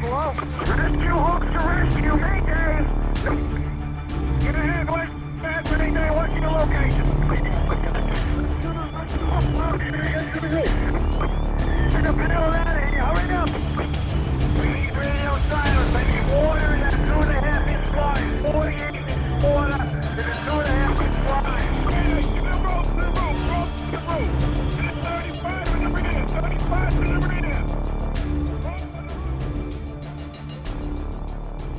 Hello? Rescue hooks to rescue, Mayday! Get ahead, West. Fast Mayday, what's your location? Get the hell out of here, hurry up! We need radio silence, baby. Water in that 2.5 inch line. 48 inch water in a 2.5 inch line. To the rope, to the rope. 35 in the rear, 35 in the rear.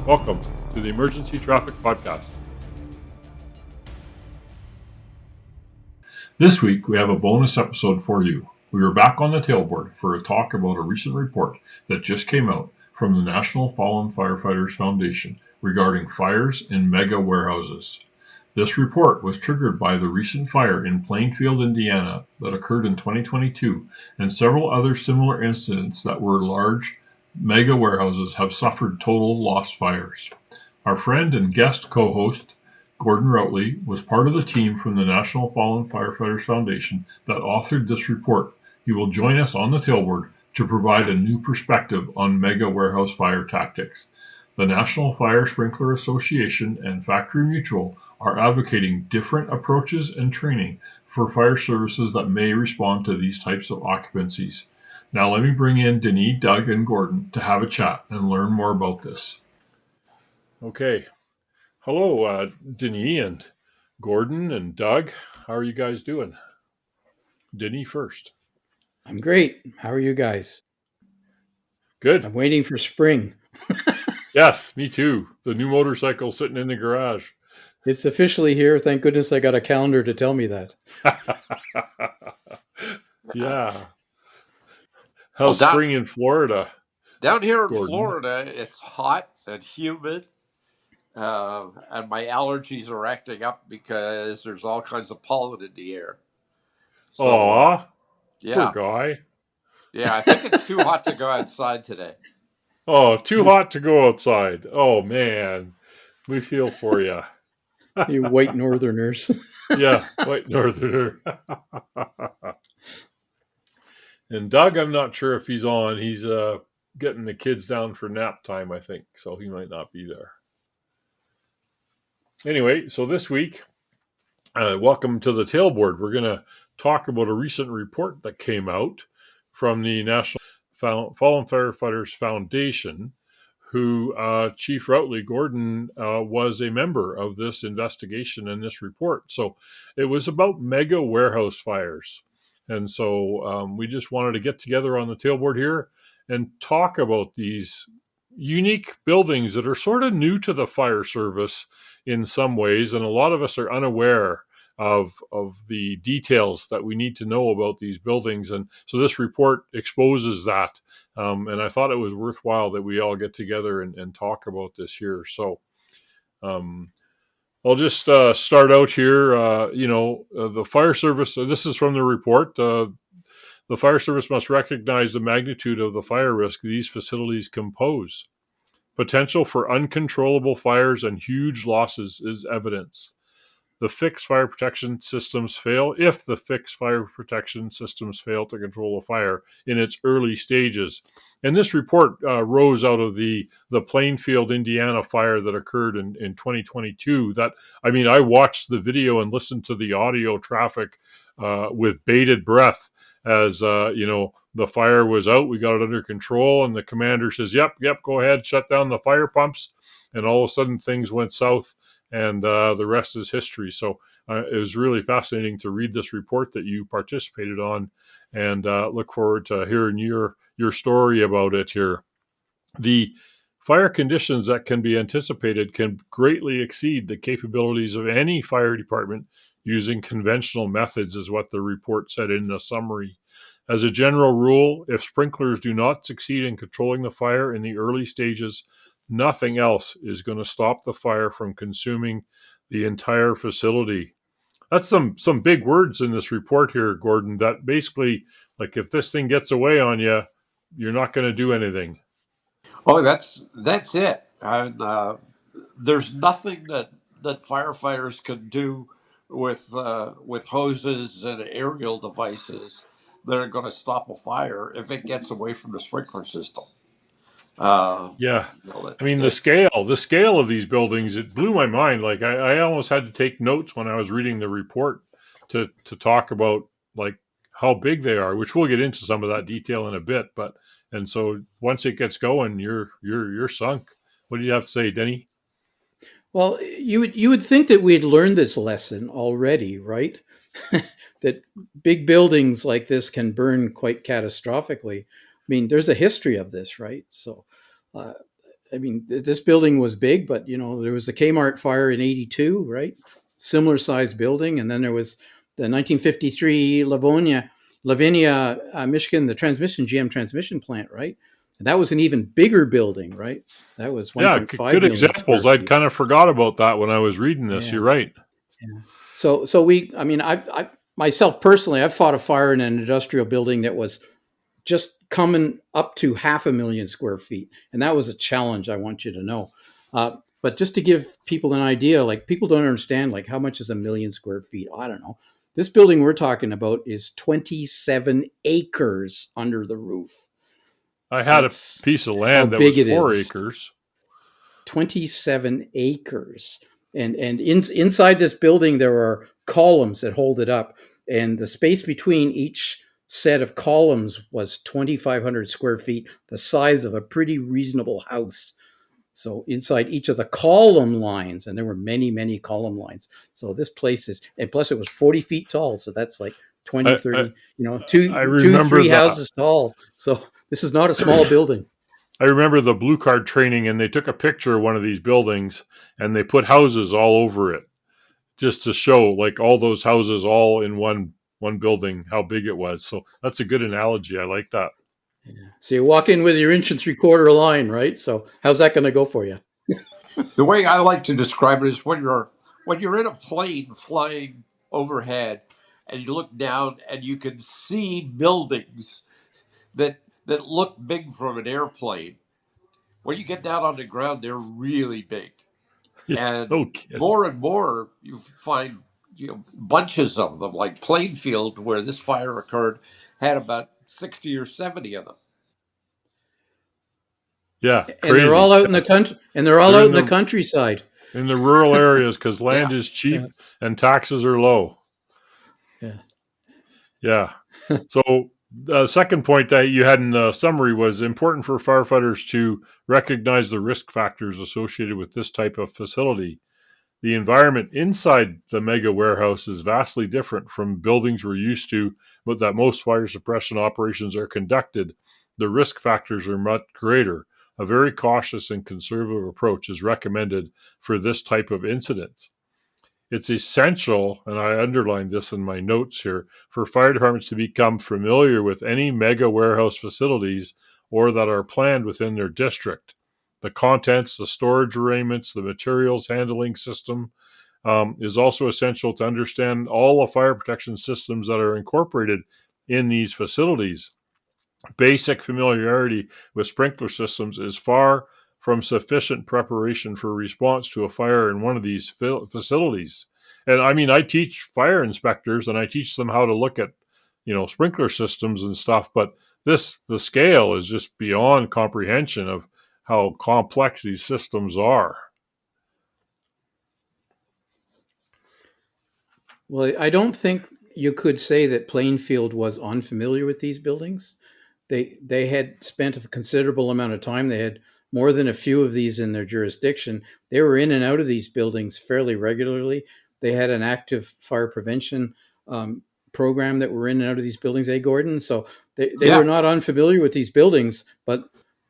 Welcome to the Emergency Traffic Podcast. This week we have a bonus episode for you. We are back on the tailboard for a talk about a recent report that just came out from the National Fallen Firefighters Foundation regarding fires in mega warehouses. This report was triggered by the recent fire in Plainfield, Indiana that occurred in 2022 and several other similar incidents that were large mega warehouses have suffered total lost fires. Our friend and guest co-host, Gordon Routley, was part of the team from the National Fallen Firefighters Foundation that authored this report. He will join us on the tailboard to provide a new perspective on mega warehouse fire tactics. The National Fire Sprinkler Association and Factory Mutual are advocating different approaches and training for fire services that may respond to these types of occupancies. Now let me bring in Denis, Doug, and Gordon to have a chat and learn more about this. Okay. Hello, Denis and Gordon and Doug. How are you guys doing? Denis first. I'm great. How are you guys? Good. I'm waiting for spring. Yes, me too. The new motorcycle sitting in the garage. It's officially here. Thank goodness I got a calendar to tell me that. Yeah. How's spring in Florida? Down here in Gordon? Florida, it's hot and humid, and my allergies are acting up because there's all kinds of pollen in the air. So, Aw, yeah, poor guy. yeah, I think it's too hot to go outside today. Oh, too hot to go outside. Oh, man. We feel for you. You white northerners. Yeah, white northerner. And Doug, I'm not sure if he's on. He's getting the kids down for nap time, I think, so he might not be there. Anyway, so this week, welcome to the tailboard. We're going to talk about a recent report that came out from the National Fallen Firefighters Foundation, who Chief Routley, Gordon, was a member of this investigation and this report. So it was about mega warehouse fires. And so we just wanted to get together on the tailboard here and talk about these unique buildings that are sort of new to the fire service in some ways. And a lot of us are unaware of the details that we need to know about these buildings. And so this report exposes that. And I thought it was worthwhile that we all get together and talk about this here. So I'll just start out here. The fire service, this is from the report. The fire service must recognize the magnitude of the fire risk these facilities can pose. Potential for uncontrollable fires and huge losses is evidenced. If the fixed fire protection systems fail to control a fire in its early stages. And this report rose out of the Plainfield, Indiana fire that occurred in 2022. I watched the video and listened to the audio traffic with bated breath as, the fire was out. We got it under control, and the commander says, yep, go ahead, shut down the fire pumps. And all of a sudden things went south. And the rest is history. So it was really fascinating to read this report that you participated on, and look forward to hearing your story about it here. The fire conditions that can be anticipated can greatly exceed the capabilities of any fire department using conventional methods, is what the report said in the summary. As a general rule, if sprinklers do not succeed in controlling the fire in the early stages, nothing else is going to stop the fire from consuming the entire facility. That's some big words in this report here, Gordon, that basically, like, if this thing gets away on you, you're not going to do anything. Oh, that's it. And there's nothing that firefighters can do with hoses and aerial devices that are going to stop a fire if it gets away from the sprinkler system. Yeah. Well, I mean, the scale of these buildings, it blew my mind. Like I almost had to take notes when I was reading the report to talk about like how big they are, which we'll get into some of that detail in a bit. But and so once it gets going, you're sunk. What do you have to say, Denny? Well, you would think that we had learned this lesson already, right? That big buildings like this can burn quite catastrophically. I mean, there's a history of this, right? So, uh, I mean, this building was big, but there was the Kmart fire in '82, right? Similar sized building, and then there was the 1953 Lavinia, Michigan, the GM transmission plant, right? And that was an even bigger building, right? That was Yeah, 1.5 good million square examples. I'd feet. kind of forgot about that when I was reading this. Yeah, You're right. yeah. So I mean, I myself personally, I've fought a fire in an industrial building that was just coming up to 500,000 square feet, and that was a challenge. I want you to know. But just to give people an idea, like people don't understand, like how much is a million square feet? I don't know. This building we're talking about is 27 acres under the roof. I had a That's piece of how land that was big it 4 acres. is. 27 acres. And inside this building, there are columns that hold it up. And the space between each set of columns was 2,500 square feet, the size of a pretty reasonable house. So inside each of the column lines, and there were many, many column lines. So this place is, and plus it was 40 feet tall. So that's like 20, I, I 30, I two, remember three that. houses tall. So this is not a small building. I remember the blue card training, and they took a picture of one of these buildings, and they put houses all over it, just to show like all those houses all in one building, how big it was. So that's a good analogy. I like that. So you walk in with your 1.75 inch line, right? So how's that going to go for you? the way I like to describe it is when you're in a plane flying overhead and you look down and you can see buildings that look big from an airplane. When you get down on the ground, they're really big, Yeah, and no kidding. more you find bunches of them. Like Plainfield, where this fire occurred, had about 60 or 70 of them. Yeah, And they're crazy. all out in the country, and they're all They're out in the countryside. in the rural areas because land Yeah, is cheap yeah, and taxes are low. yeah. Yeah. So the second point that you had in the summary was important for firefighters to recognize the risk factors associated with this type of facility. The environment inside the mega warehouse is vastly different from buildings we're used to, but that most fire suppression operations are conducted. The risk factors are much greater. A very cautious and conservative approach is recommended for this type of incident. It's essential, and I underlined this in my notes here, for fire departments to become familiar with any mega warehouse facilities or that are planned within their district. The contents, the storage arrangements, the materials handling system is also essential to understand all the fire protection systems that are incorporated in these facilities. Basic familiarity with sprinkler systems is far from sufficient preparation for response to a fire in one of these facilities. And I mean, I teach fire inspectors and I teach them how to look at, sprinkler systems and stuff, but the scale is just beyond comprehension of how complex these systems are. Well, I don't think you could say that Plainfield was unfamiliar with these buildings. They had spent a considerable amount of time. They had more than a few of these in their jurisdiction. They were in and out of these buildings fairly regularly. They had an active fire prevention program that were in and out of these buildings, Gordon? So they were Yeah, not unfamiliar with these buildings, but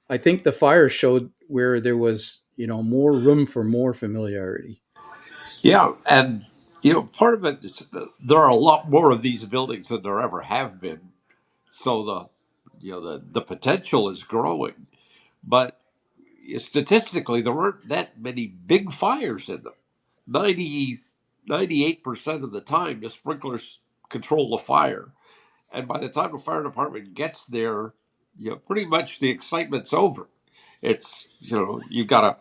I think the fire showed where there was, more room for more familiarity. yeah, and part of it is there are a lot more of these buildings than there ever have been. So the potential is growing, but statistically there weren't that many big fires in them. 98% of the time the sprinklers control the fire, and by the time the fire department gets there, pretty much the excitement's over. It's you got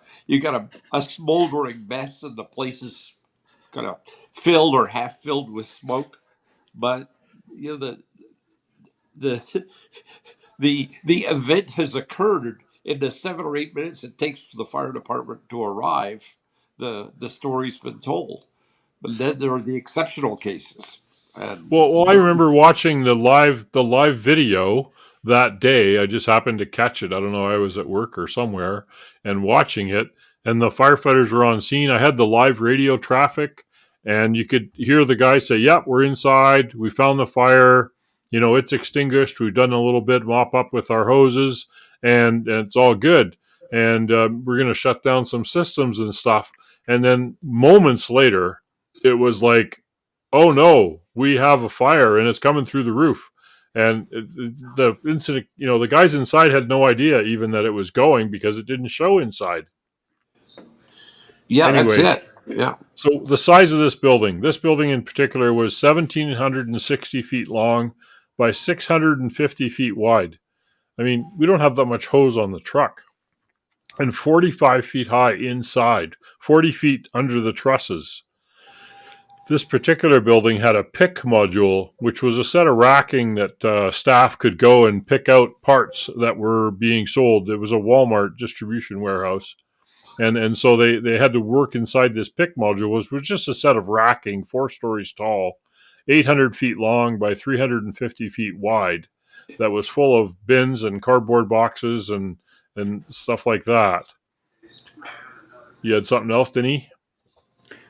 a smoldering mess and the place is kind of filled or half filled with smoke, but the the the event has occurred in the 7 or 8 minutes it takes for the fire department to arrive, the story's been told. But then there are the exceptional cases. And Well, I remember watching the live video that day. I just happened to catch it. I don't know. I was at work or somewhere and watching it, and the firefighters were on scene. I had the live radio traffic, and you could hear the guy say, "Yep, we're inside. We found the fire. You know, it's extinguished. We've done a little bit mop up with our hoses, and it's all good. And we're going to shut down some systems and stuff." And then moments later, it was like, oh no, we have a fire and it's coming through the roof. And the incident, the guys inside had no idea even that it was going because it didn't show inside. yeah, that's Anyway, it. Yeah. so the size of this building in particular was 1,760 feet long by 650 feet wide. I mean, we don't have that much hose on the truck. And 45 feet high inside, 40 feet under the trusses. This particular building had a pick module, which was a set of racking that staff could go and pick out parts that were being sold. It was a Walmart distribution warehouse. And so they had to work inside this pick module, which was just a set of racking, 4 stories tall, 800 feet long by 350 feet wide, that was full of bins and cardboard boxes and stuff like that. You had something else, Denny?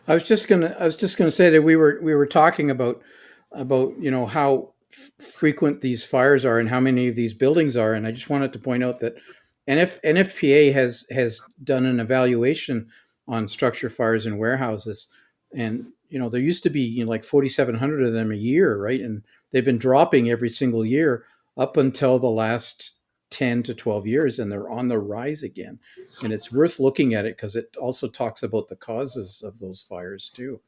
I was just gonna say that we were talking about how frequent these fires are and how many of these buildings are, and I just wanted to point out that NFPA has done an evaluation on structure fires in warehouses, and there used to be like 4,700 of them a year, right? And they've been dropping every single year up until the last 10 to 12 years, and they're on the rise again. And it's worth looking at it because it also talks about the causes of those fires too.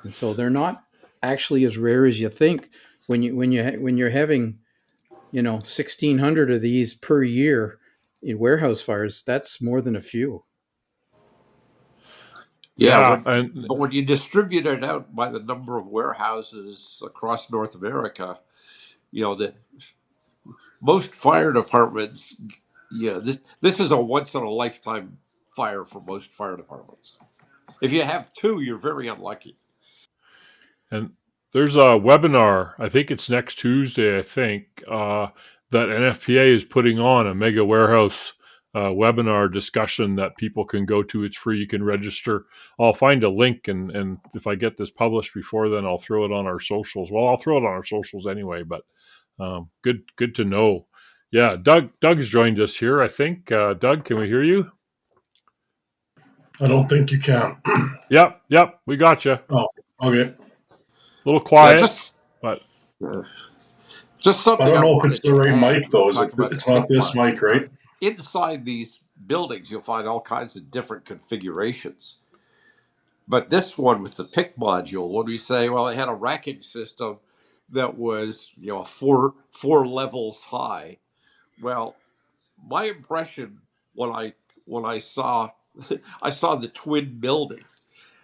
And so they're not actually as rare as you think. When you're having 1,600 of these per year in warehouse fires, that's more than a few. Yeah, and but when you distribute it out by the number of warehouses across North America, the most fire departments, this is a once in a lifetime fire for most fire departments. If you have 2, you're very unlucky. And there's a webinar, I think it's next Tuesday, that NFPA is putting on, a mega warehouse webinar discussion that people can go to. It's free. You can register. I'll find a link, and if I get this published before then, I'll throw it on our socials. Well, I'll throw it on our socials anyway, but good to know. Yeah, Doug's joined us here, I think. Doug, can we hear you? I don't think you can. Yep, we got you. Oh, okay. A little quiet, but just something. I don't know if it's the right mic though. It's not this mic, right? Inside these buildings, you'll find all kinds of different configurations. But this one with the pick module, when we say, well, they had a racking system that was, four levels high. Well, my impression when I saw the twin building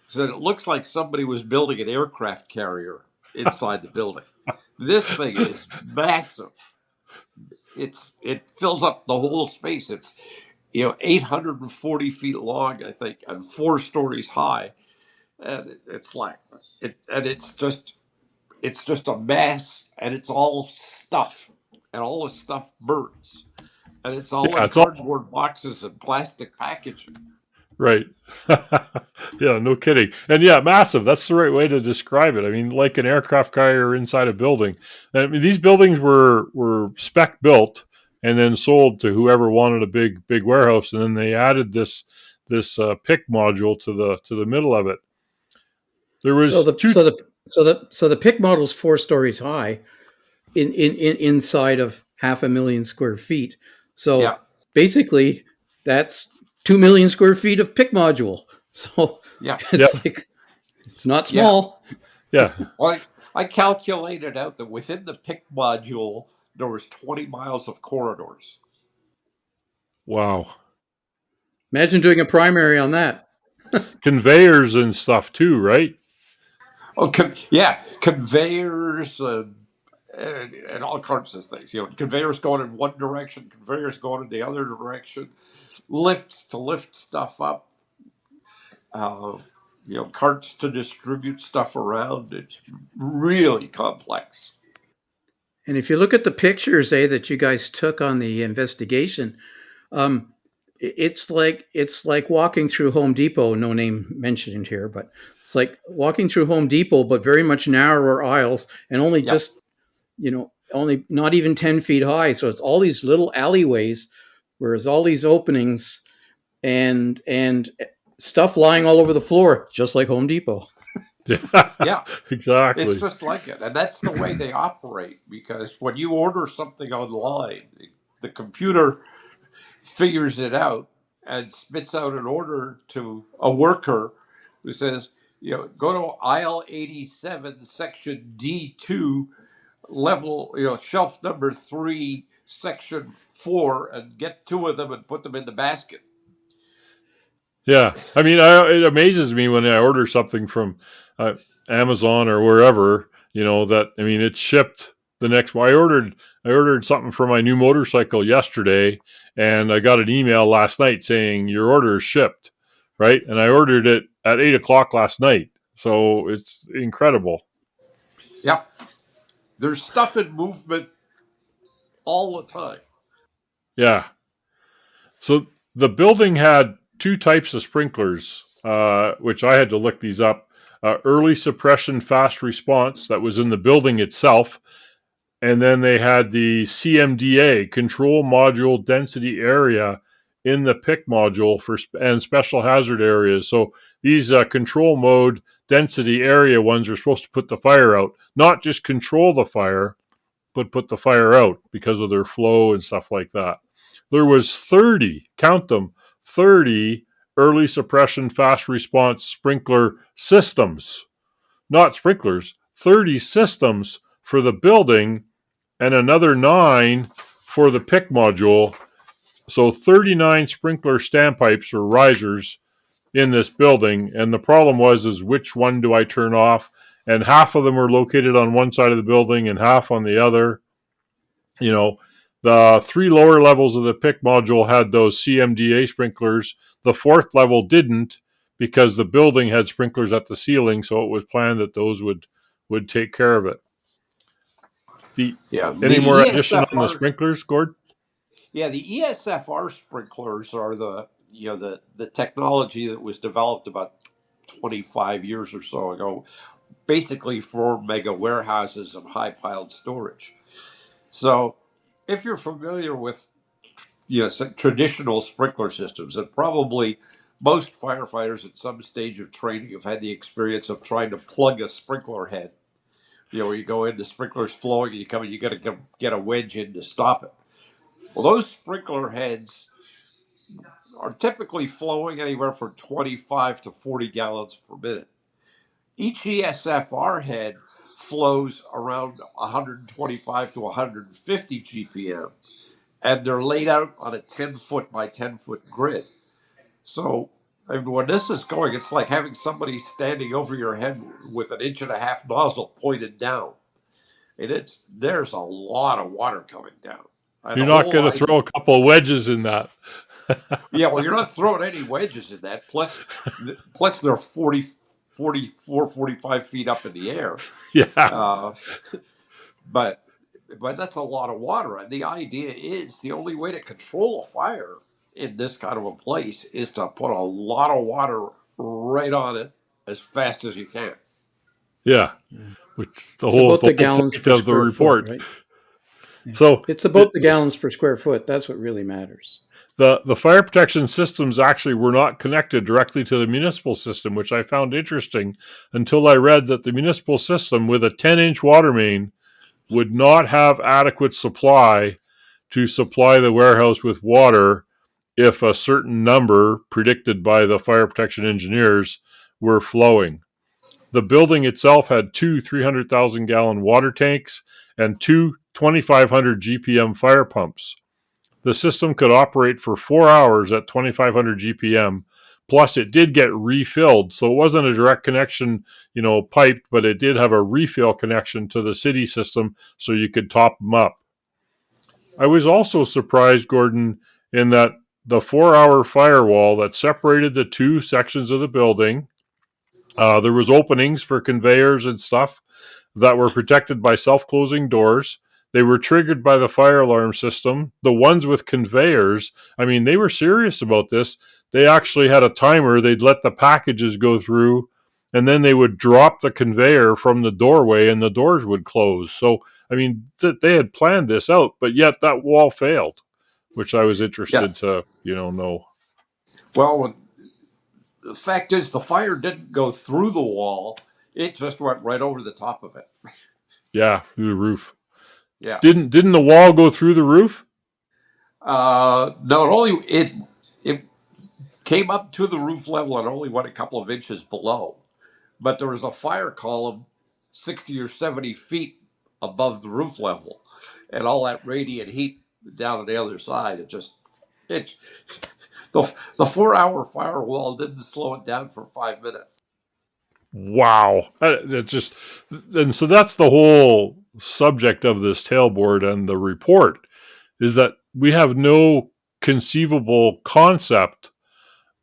is that it looks like somebody was building an aircraft carrier inside the building. This thing is massive. It fills up the whole space. It's 840 feet long, I think, and 4 stories high. And it's just a mess, and it's all stuff, and all the stuff burns, and it's all in cardboard boxes and plastic packaging. Right. Yeah, no kidding. And yeah, massive. That's the right way to describe it. I mean, like an aircraft carrier inside a building. I mean, these buildings were spec built and then sold to whoever wanted a big warehouse, and then they added this pick module to the middle of it. There was so the pick model's 4 stories high in inside of 500,000 square feet. So basically that's 2 million square feet of pick module. So it's not small. Yeah. Well, I calculated out that within the pick module there was 20 miles of corridors. Wow. Imagine doing a primary on that. Conveyors and stuff too, right? Oh, conveyors, and all kinds of things. Conveyors going in one direction, conveyors going in the other direction, lifts to lift stuff up, uh, carts to distribute stuff around. It's really complex. And if you look at the pictures, that you guys took on the investigation, it's like walking through Home Depot. No name mentioned here, but it's like walking through Home Depot, but very much narrower aisles and only just only not even 10 feet high. So it's all these little alleyways, whereas all these openings and stuff lying all over the floor, just like Home Depot. Yeah, exactly. It's just like it. And that's the way they operate, because when you order something online, the computer figures it out and spits out an order to a worker who says, go to aisle 87, section D2, level, shelf number 3, section 4, and get 2 of them and put them in the basket. Yeah. I mean, it amazes me when I order something from Amazon or wherever, it's shipped the next. I ordered something for my new motorcycle yesterday, and I got an email last night saying your order is shipped, right? And I ordered it at 8:00 last night, so it's incredible. Yeah, there's stuff in movement all the time. Yeah. So the building had 2 types of sprinklers, which I had to look these up. Early suppression fast response that was in the building itself. And then they had the CMDA, control module density area, in the PIC module and special hazard areas. So these control mode density area ones are supposed to put the fire out, not just control the fire, but put the fire out because of their flow and stuff like that. There was 30, count them, 30 early suppression fast response sprinkler systems, not sprinklers, 30 systems for the building and another 9 for the PIC module. So 39 sprinkler standpipes or risers in this building. And the problem is which one do I turn off? And half of them were located on one side of the building and half on the other. The 3 lower levels of the PIC module had those CMDA sprinklers. The 4th level didn't, because the building had sprinklers at the ceiling, so it was planned that those would take care of it. Any more addition on the sprinklers, Gord? Yeah, the ESFR sprinklers are the technology that was developed about 25 years or so ago, basically for mega warehouses and high piled storage. So if you're familiar with traditional sprinkler systems, and probably most firefighters at some stage of training have had the experience of trying to plug a sprinkler head. Where you go in, the sprinkler's flowing, and you come in, you got to get a wedge in to stop it. Well, those sprinkler heads are typically flowing anywhere from 25 to 40 gallons per minute. Each ESFR head flows around 125 to 150 GPM, and they're laid out on a 10-foot by 10-foot grid. So when this is going, it's like having somebody standing over your head with an 1.5-inch nozzle pointed down. And there's a lot of water coming down. And you're not going to throw a couple of wedges in that. Yeah, well, you're not throwing any wedges in that. Plus they're 44, 45 feet up in the air. Yeah. But that's a lot of water. And the idea is the only way to control a fire in this kind of a place is to put a lot of water right on it as fast as you can. Yeah. Which is the whole gallons per of the report. Foot, right? Yeah. So it's about the gallons per square foot. That's what really matters. The fire protection systems actually were not connected directly to the municipal system, which I found interesting until I read that the municipal system with a 10-inch water main would not have adequate supply to supply the warehouse with water if a certain number predicted by the fire protection engineers were flowing. The building itself had 2 300,000 gallon water tanks and 2 2,500 GPM fire pumps. The system could operate for 4 hours at 2,500 GPM, Plus, it did get refilled, so it wasn't a direct connection, piped, but it did have a refill connection to the city system, so you could top them up. I was also surprised, Gordon, in that the 4-hour firewall that separated the two sections of the building, there was openings for conveyors and stuff that were protected by self-closing doors. They were triggered by the fire alarm system. The ones with conveyors, they were serious about this. They actually had a timer. They'd let the packages go through, and then they would drop the conveyor from the doorway, and the doors would close. So, they had planned this out, but yet that wall failed, which I was interested to, know. Well, the fact is, the fire didn't go through the wall. It just went right over the top of it. Yeah, through the roof. Yeah. Didn't the wall go through the roof? No, it came up to the roof level and only went a couple of inches below. But there was a fire column 60 or 70 feet above the roof level, and all that radiant heat down on the other side. The 4-hour firewall didn't slow it down for 5 minutes. Wow. And so that's the whole subject of this tailboard and the report, is that we have no conceivable concept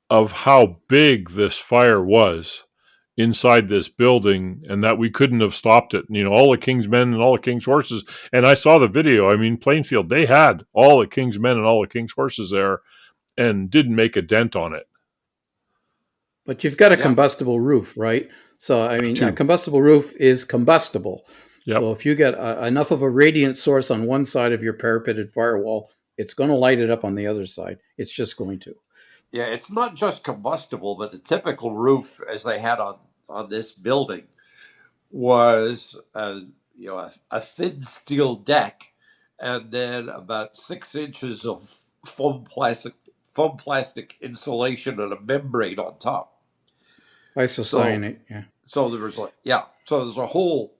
of how big this fire was inside this building, and that we couldn't have stopped it. All the King's men and all the King's horses. And I saw the video. Plainfield, they had all the King's men and all the King's horses there and didn't make a dent on it. But you've got a combustible roof, right? So, a combustible roof is combustible. Yep. So if you get enough of a radiant source on one side of your parapeted firewall, it's going to light it up on the other side. It's just going to. Yeah, it's not just combustible, but the typical roof, as they had on this building, was a thin steel deck, and then about 6 inches of foam plastic insulation and a membrane on top. Isocyanate, yeah. So there's there's a whole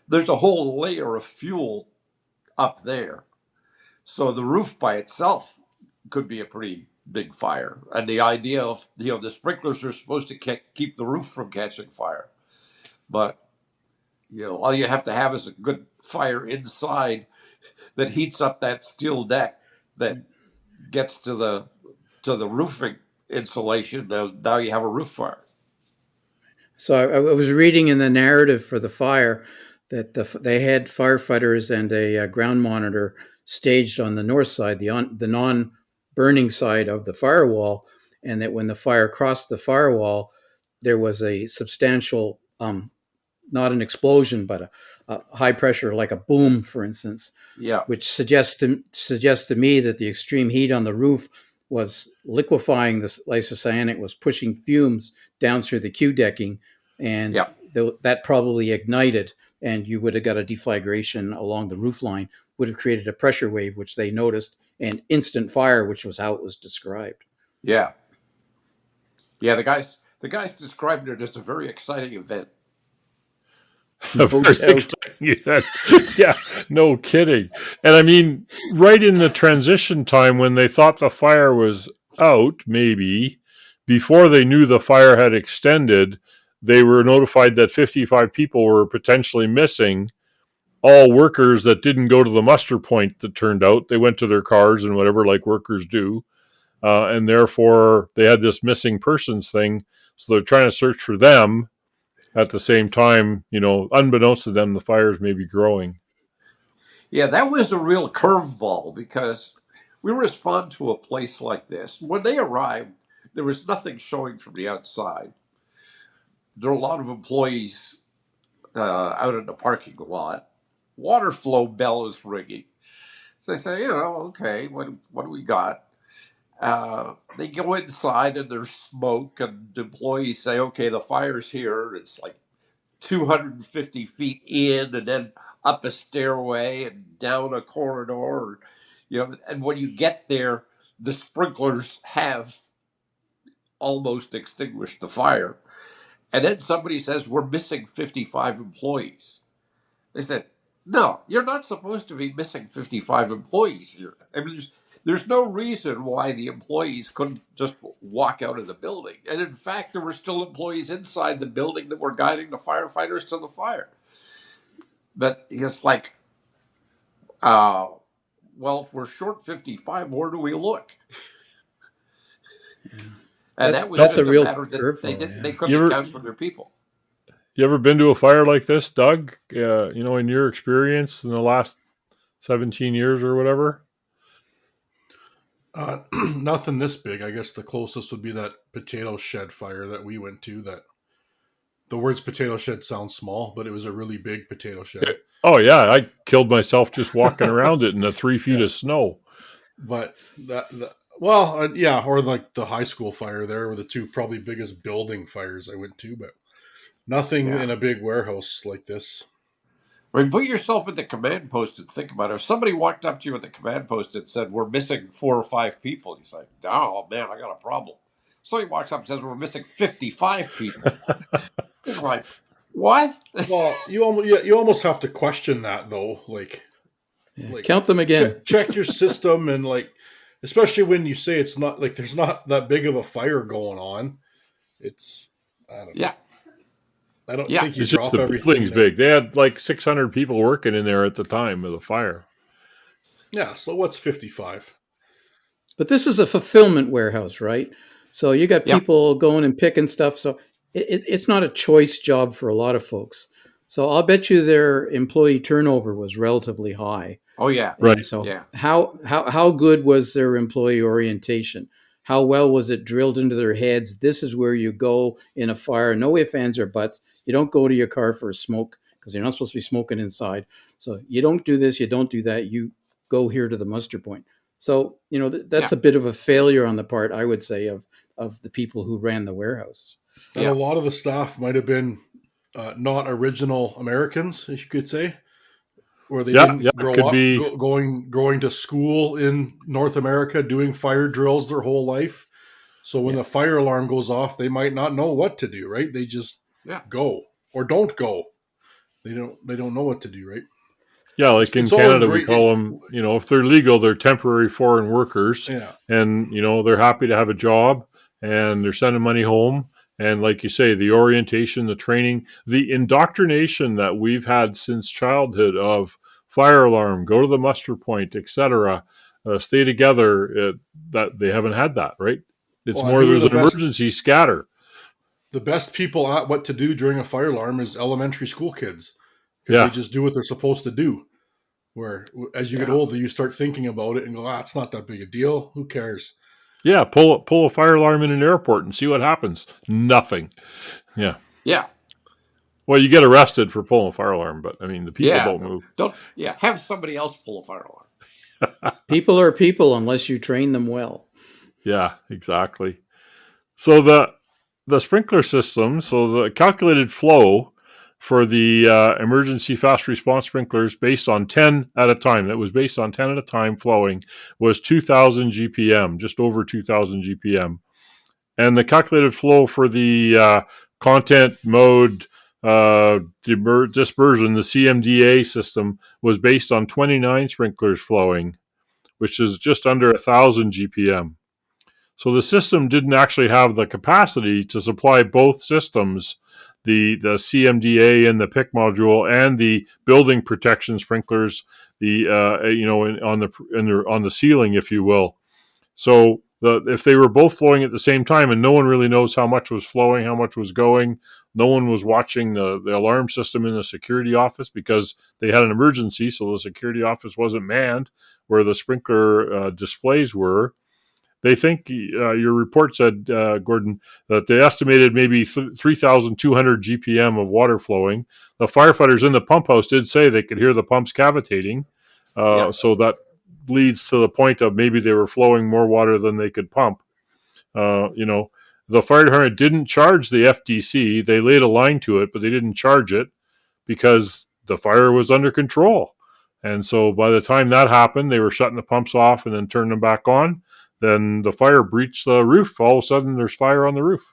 there's a whole layer of fuel up there. So the roof by itself could be a pretty big fire. And the idea of, the sprinklers are supposed to keep the roof from catching fire. But, all you have to have is a good fire inside that heats up that steel deck that gets to the roofing insulation. Now you have a roof fire. So I was reading in the narrative for the fire that they had firefighters and a ground monitor staged on the north side, the non-burning side of the firewall, and that when the fire crossed the firewall, there was a substantial, not an explosion, but a high pressure, like a boom, for instance, which suggests to me that the extreme heat on the roof was liquefying the isocyanate, was pushing fumes down through the Q decking, and that probably ignited, and you would have got a deflagration along the roof line, would have created a pressure wave, which they noticed, and instant fire, which was how it was described. Yeah. Yeah, the guys described it as a very exciting event. A very exciting event. Yeah, no kidding. And right in the transition time when they thought the fire was out, maybe, before they knew the fire had extended, they were notified that 55 people were potentially missing, all workers that didn't go to the muster point, that turned out. They went to their cars and whatever, like workers do. And therefore, they had this missing persons thing. So they're trying to search for them. At the same time, unbeknownst to them, the fires may be growing. Yeah, that was a real curveball, because we respond to a place like this. When they arrived, there was nothing showing from the outside. There are a lot of employees out in the parking lot. Water flow bell is ringing. So they say, okay, what do we got? They go inside and there's smoke, and the employees say, okay, the fire's here. It's like 250 feet in, and then up a stairway and down a corridor. And when you get there, the sprinklers have almost extinguished the fire. And then somebody says, we're missing 55 employees. They said, no, you're not supposed to be missing 55 employees here. There's no reason why the employees couldn't just walk out of the building. And in fact, there were still employees inside the building that were guiding the firefighters to the fire. But it's like, well, if we're short 55, where do we look? And that was that's just a real matter that curveball, they couldn't account for their people. You ever been to a fire like this, Doug? In your experience in the last 17 years or whatever? Nothing this big. I guess the closest would be that potato shed fire that we went to. That the words potato shed sound small, but it was a really big potato shed. Oh yeah, I killed myself just walking around it in the 3 feet of snow. But or like the high school fire there were the two probably biggest building fires I went to, but nothing in a big warehouse like this. I mean, put yourself at the command post and think about it. If somebody walked up to you at the command post and said, "We're missing 4 or 5 people," he's like, "Oh man, I got a problem." Somebody walks up and says, "We're missing 55 people." It's like, what? Well, you almost have to question that though. Like count them again. Check your system, and especially when you say it's not like there's not that big of a fire going on. It's I don't know. Yeah. I don't think you it's drop just the everything. building's big. They had like 600 people working in there at the time of the fire. Yeah, so what's 55? But this is a fulfillment warehouse, right? So you got people going and picking stuff. So it's not a choice job for a lot of folks. So I'll bet you their employee turnover was relatively high. Oh yeah, right. And so how good was their employee orientation? How well was it drilled into their heads? This is where you go in a fire. No ifs, ands, or buts. You don't go to your car for a smoke because you're not supposed to be smoking inside. So you don't do this. You don't do that. You go here to the muster point. So, that's a bit of a failure on the part, I would say, of the people who ran the warehouse. And a lot of the staff might have been not original Americans, as you could say, where they didn't grow up going to school in North America, doing fire drills their whole life. So when the fire alarm goes off, they might not know what to do, right? They just go or don't go. They don't know what to do, right? Yeah, like in Canada, we call them, if they're legal, they're temporary foreign workers. Yeah. And, they're happy to have a job and they're sending money home. And like you say, the orientation, the training, the indoctrination that we've had since childhood of fire alarm, go to the muster point, etc., stay together, that they haven't had that, right? It's more there's an emergency, scatter. The best people at what to do during a fire alarm is elementary school kids. Because they just do what they're supposed to do. Where as you get older, you start thinking about it and go, it's not that big a deal. Who cares? Yeah, pull a fire alarm in an airport and see what happens. Nothing. Yeah. Yeah. Well, you get arrested for pulling a fire alarm, but I mean the people don't move. Have somebody else pull a fire alarm. People are people unless you train them well. Yeah, exactly. So the sprinkler system, so the calculated flow for the emergency fast response sprinklers based on 10 at a time, that was based on 10 at a time flowing, was 2,000 GPM, just over 2,000 GPM. And the calculated flow for the content mode dispersion, the CMDA system, was based on 29 sprinklers flowing, which is just under 1,000 GPM. So the system didn't actually have the capacity to supply both systems, the CMDA and the PIC module and the building protection sprinklers, on the ceiling, if you will. So if they were both flowing at the same time, and no one really knows how much was flowing, how much was going, no one was watching the alarm system in the security office because they had an emergency, so the security office wasn't manned where the sprinkler displays were. They think, your report said, Gordon, that they estimated maybe 3,200 GPM of water flowing. The firefighters in the pump house did say they could hear the pumps cavitating. So that leads to the point of maybe they were flowing more water than they could pump. The fire department didn't charge the FDC. They laid a line to it, but they didn't charge it because the fire was under control. And so by the time that happened, they were shutting the pumps off and then turning them back on. Then the fire breached the roof. All of a sudden, there's fire on the roof.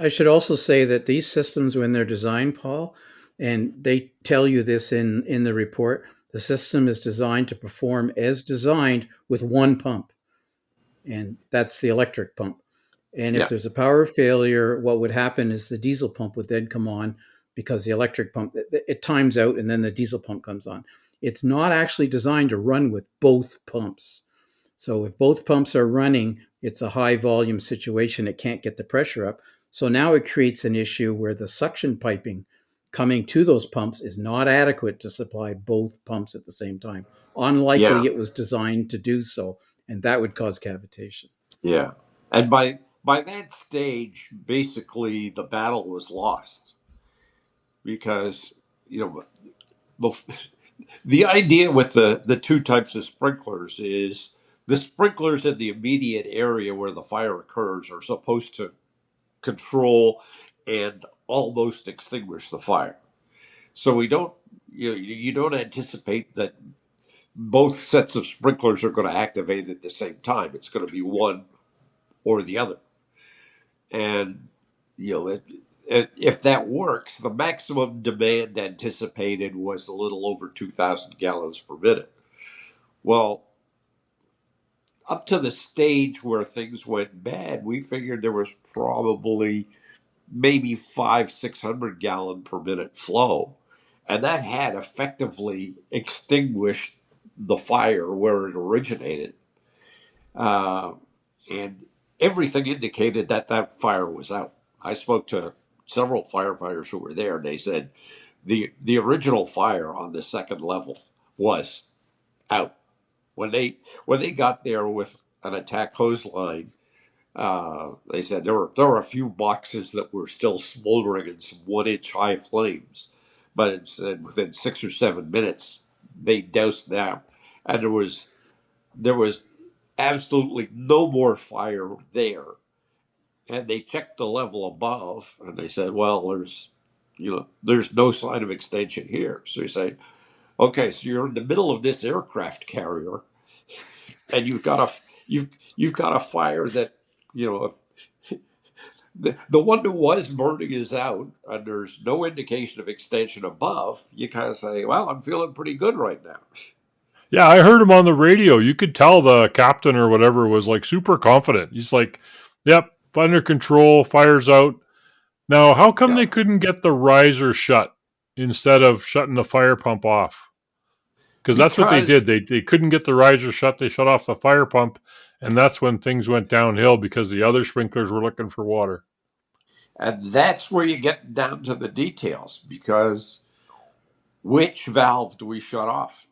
I should also say that these systems, when they're designed, Paul, and they tell you this in the report, The system is designed to perform as designed with one pump, and that's the electric pump. And if there's a power failure, what would happen is the diesel pump would then come on, because the electric pump, it times out and then the diesel pump comes on. It's not actually designed to run with both pumps. So if both pumps are running, it's a high volume situation. It can't get the pressure up. So now it creates an issue where the suction piping coming to those pumps is not adequate to supply both pumps at the same time. Unlikely it was designed to do so, and that would cause cavitation. Yeah. And by that stage, basically the battle was lost, because, the idea with the two types of sprinklers is the sprinklers in the immediate area where the fire occurs are supposed to control and almost extinguish the fire. So we don't, you don't anticipate that both sets of sprinklers are going to activate at the same time. It's going to be one or the other. And, if that works, the maximum demand anticipated was a little over 2,000 gallons per minute. Well, up to the stage where things went bad, we figured there was probably maybe 500-600 gallon per minute flow. And that had effectively extinguished the fire where it originated. And everything indicated that that fire was out. I spoke to several firefighters who were there, and they said the original fire on the second level was out. When they got there with an attack hose line, they said there were a few boxes that were still smoldering in some 1-inch high flames, but within 6 or 7 minutes they doused them, and there was absolutely no more fire there. And they checked the level above, and they said, well, there's no sign of extension here. So you say, okay, so you're in the middle of this aircraft carrier, and you've got a fire that, the one that was burning is out, and there's no indication of extension above. You kind of say, well, I'm feeling pretty good right now. Yeah, I heard him on the radio. You could tell the captain or whatever was like super confident. He's like, yep, under control, fire's out. Now, how come they couldn't get the riser shut instead of shutting the fire pump off? Because that's what they did. They couldn't get the riser shut. They shut off the fire pump, and that's when things went downhill, because the other sprinklers were looking for water. And that's where you get down to the details, because which valve do we shut off?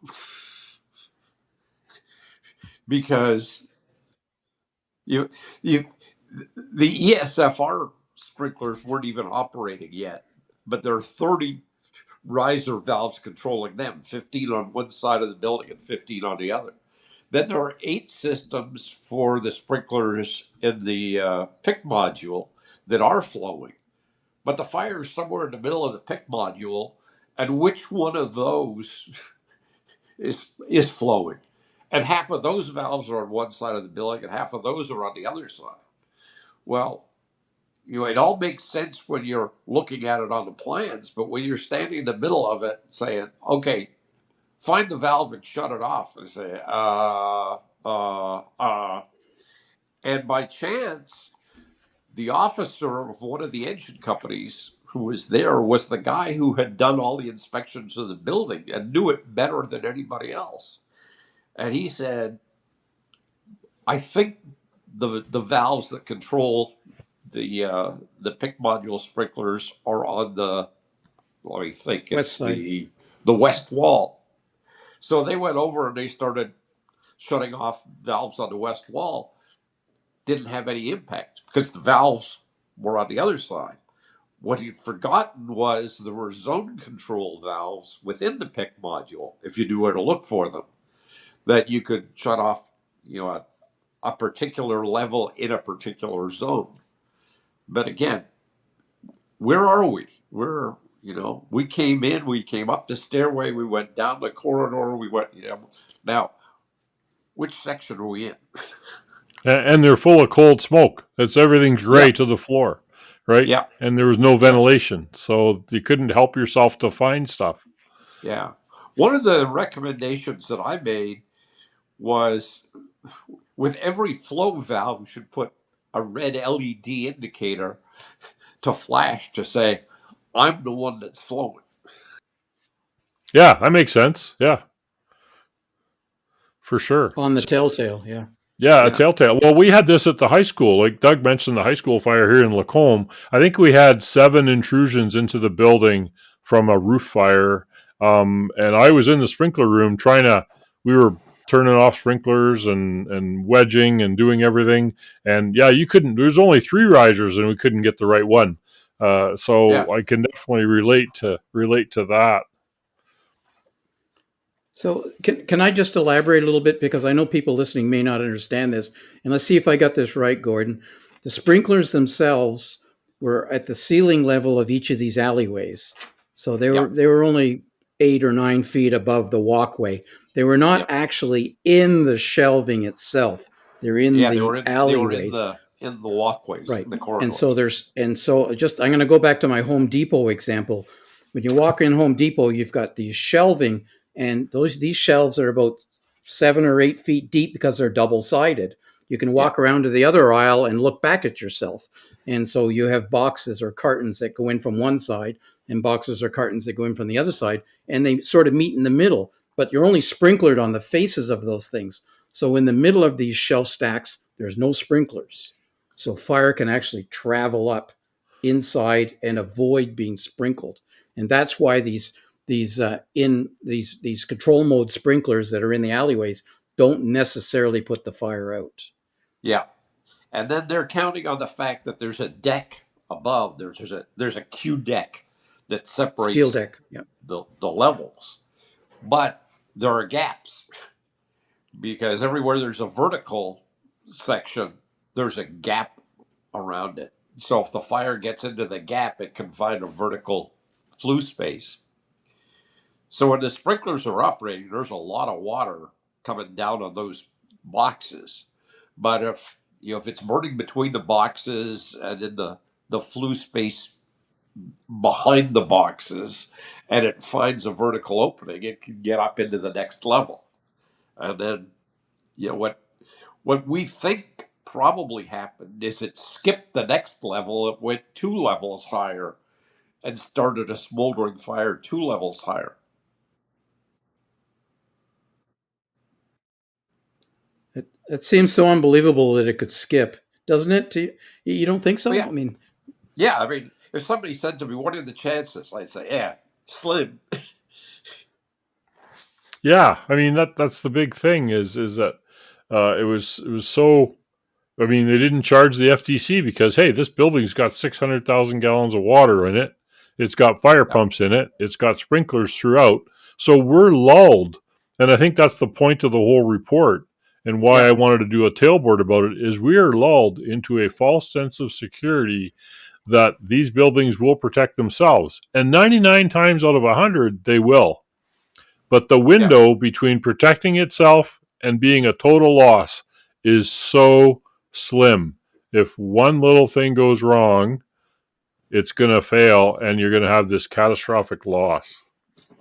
Because the ESFR sprinklers weren't even operating yet, but there are 30 riser valves controlling them, 15 on one side of the building and 15 on the other. Then there are 8 systems for the sprinklers in the PIC module that are flowing, but the fire is somewhere in the middle of the PIC module, and which one of those is flowing? And half of those valves are on one side of the building, and half of those are on the other side. Well, it all makes sense when you're looking at it on the plans, but when you're standing in the middle of it saying, okay, find the valve and shut it off, and say, and by chance, the officer of one of the engine companies who was there was the guy who had done all the inspections of the building and knew it better than anybody else. And he said, I think the valves that control the PIC module sprinklers are on the, let me think, it's the west wall. So they went over and they started shutting off valves on the west wall. Didn't have any impact because the valves were on the other side. What he'd forgotten was there were zone control valves within the PIC module, if you knew where to look for them, that you could shut off, a particular level in a particular zone. But again, where are we? We came in, we came up the stairway, we went down the corridor, we went, now, which section are we in? And they're full of cold smoke. Everything's gray to the floor, right? Yeah. And there was no ventilation, so you couldn't help yourself to find stuff. Yeah. One of the recommendations that I made was with every flow valve, you should put a red LED indicator to flash to say, I'm the one that's flowing. Yeah, that makes sense. Yeah, for sure. On the telltale, yeah. Yeah, a telltale. Well, we had this at the high school. Like Doug mentioned, the high school fire here in Lacombe. I think we had 7 intrusions into the building from a roof fire. And I was in the sprinkler room we were turning off sprinklers and wedging and doing everything. And yeah, there was only 3 risers and we couldn't get the right one. So I can definitely relate to that. So can I just elaborate a little bit, because I know people listening may not understand this, and let's see if I got this right, Gordon. The sprinklers themselves were at the ceiling level of each of these alleyways, so they were only 8 or 9 feet above the walkway. They were not actually in the shelving itself. They're in the alleyways. They were in the walkways, right? In the corridors. And so I'm going to go back to my Home Depot example. When you walk in Home Depot, you've got these shelving. And these shelves are about 7 or 8 feet deep because they're double-sided. You can walk around to the other aisle and look back at yourself. And so you have boxes or cartons that go in from one side and boxes or cartons that go in from the other side, and they sort of meet in the middle. But you're only sprinklered on the faces of those things. So in the middle of these shelf stacks, there's no sprinklers. So fire can actually travel up inside and avoid being sprinkled. And that's why these control mode sprinklers that are in the alleyways don't necessarily put the fire out. Yeah. And then they're counting on the fact that there's a deck above. There's a Q deck that separates steel deck, the levels. But there are gaps because everywhere there's a vertical section, there's a gap around it. So if the fire gets into the gap, it can find a vertical flue space. So when the sprinklers are operating, there's a lot of water coming down on those boxes. But if it's burning between the boxes and in the flue space behind the boxes, and it finds a vertical opening, it can get up into the next level. And then, what we think probably happened is it skipped the next level. It went 2 levels higher and started a smoldering fire 2 levels higher. It seems so unbelievable that it could skip, doesn't it? You don't think so? Yeah. I mean, if somebody said to me, "What are the chances?" I'd say, slim. Yeah, I mean that's the big thing is that it was so. I mean, they didn't charge the FTC because hey, this building's got 600,000 gallons of water in it. It's got fire pumps in it. It's got sprinklers throughout. So we're lulled, and I think that's the point of the whole report. And why I wanted to do a tailboard about it is we are lulled into a false sense of security that these buildings will protect themselves. And 99 times out of 100, they will. But the window between protecting itself and being a total loss is so slim. If one little thing goes wrong, it's going to fail and you're going to have this catastrophic loss.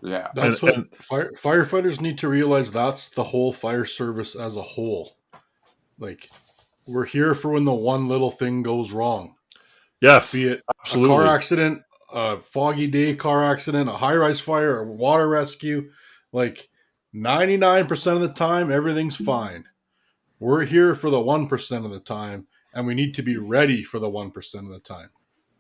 Yeah. That's what firefighters need to realize. That's the whole fire service as a whole. Like, we're here for when the one little thing goes wrong. Yes, be it absolutely. A car accident, a foggy day car accident, a high-rise fire, a water rescue. Like 99% of the time, everything's fine. We're here for the 1% of the time, and we need to be ready for the 1% of the time.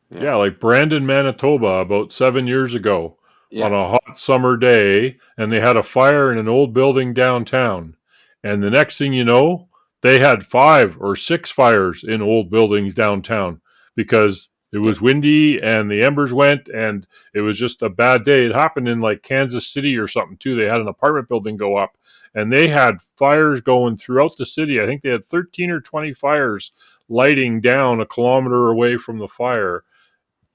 Yeah, like Brandon, Manitoba, about 7 years ago on a hot summer day, and they had a fire in an old building downtown. And the next thing you know, they had 5 or 6 fires in old buildings downtown because it was windy and the embers went and it was just a bad day. It happened in like Kansas City or something too. They had an apartment building go up and they had fires going throughout the city. I think they had 13 or 20 fires lighting down a kilometer away from the fire.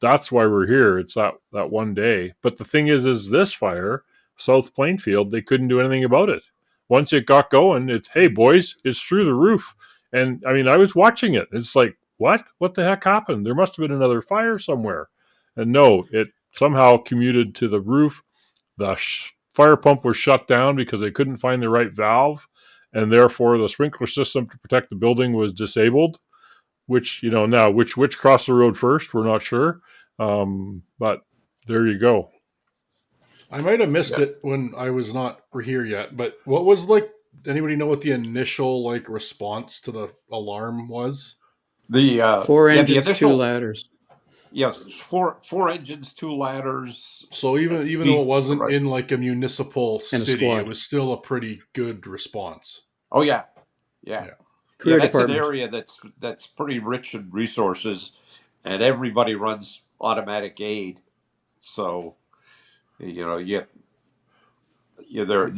That's why we're here. It's that one day. But the thing is this fire, South Plainfield, they couldn't do anything about it. Once it got going, it's, hey, boys, it's through the roof. And, I mean, I was watching it. It's like, what? What the heck happened? There must have been another fire somewhere. And no, it somehow commuted to the roof. The fire pump was shut down because they couldn't find the right valve, and therefore the sprinkler system to protect the building was disabled. Which, now which crossed the road first, we're not sure. But there you go. I might have missed it when I was not here yet, but what was anybody know what the initial response to the alarm was? The 4 engines, 2 ladders. Yes, four engines, 2 ladders. So even though it wasn't in a municipal city, it was still a pretty good response. Oh yeah. Career that's department. an area that's pretty rich in resources, and everybody runs automatic aid. So, there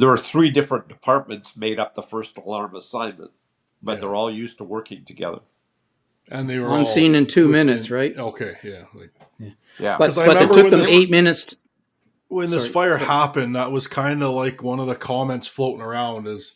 are 3 different departments made up the first alarm assignment, but they're all used to working together. And they were on scene in 2 minutes, right? Okay, yeah. But it took them 8 minutes. When this fire happened, that was kind of one of the comments floating around is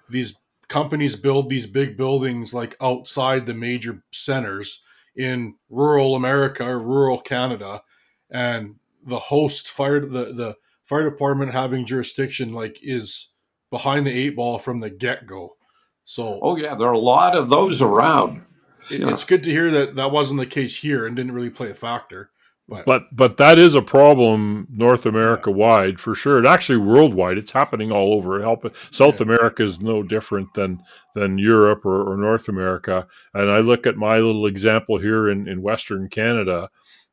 these companies build these big buildings outside the major centers in rural America or rural Canada, and the host the fire department having jurisdiction is behind the 8 ball from the get-go. So there are a lot of those around. It's good to hear that wasn't the case here and didn't really play a factor. But that is a problem North America wide for sure. And actually worldwide, it's happening all over. South America is no different than Europe or North America. And I look at my little example here in Western Canada,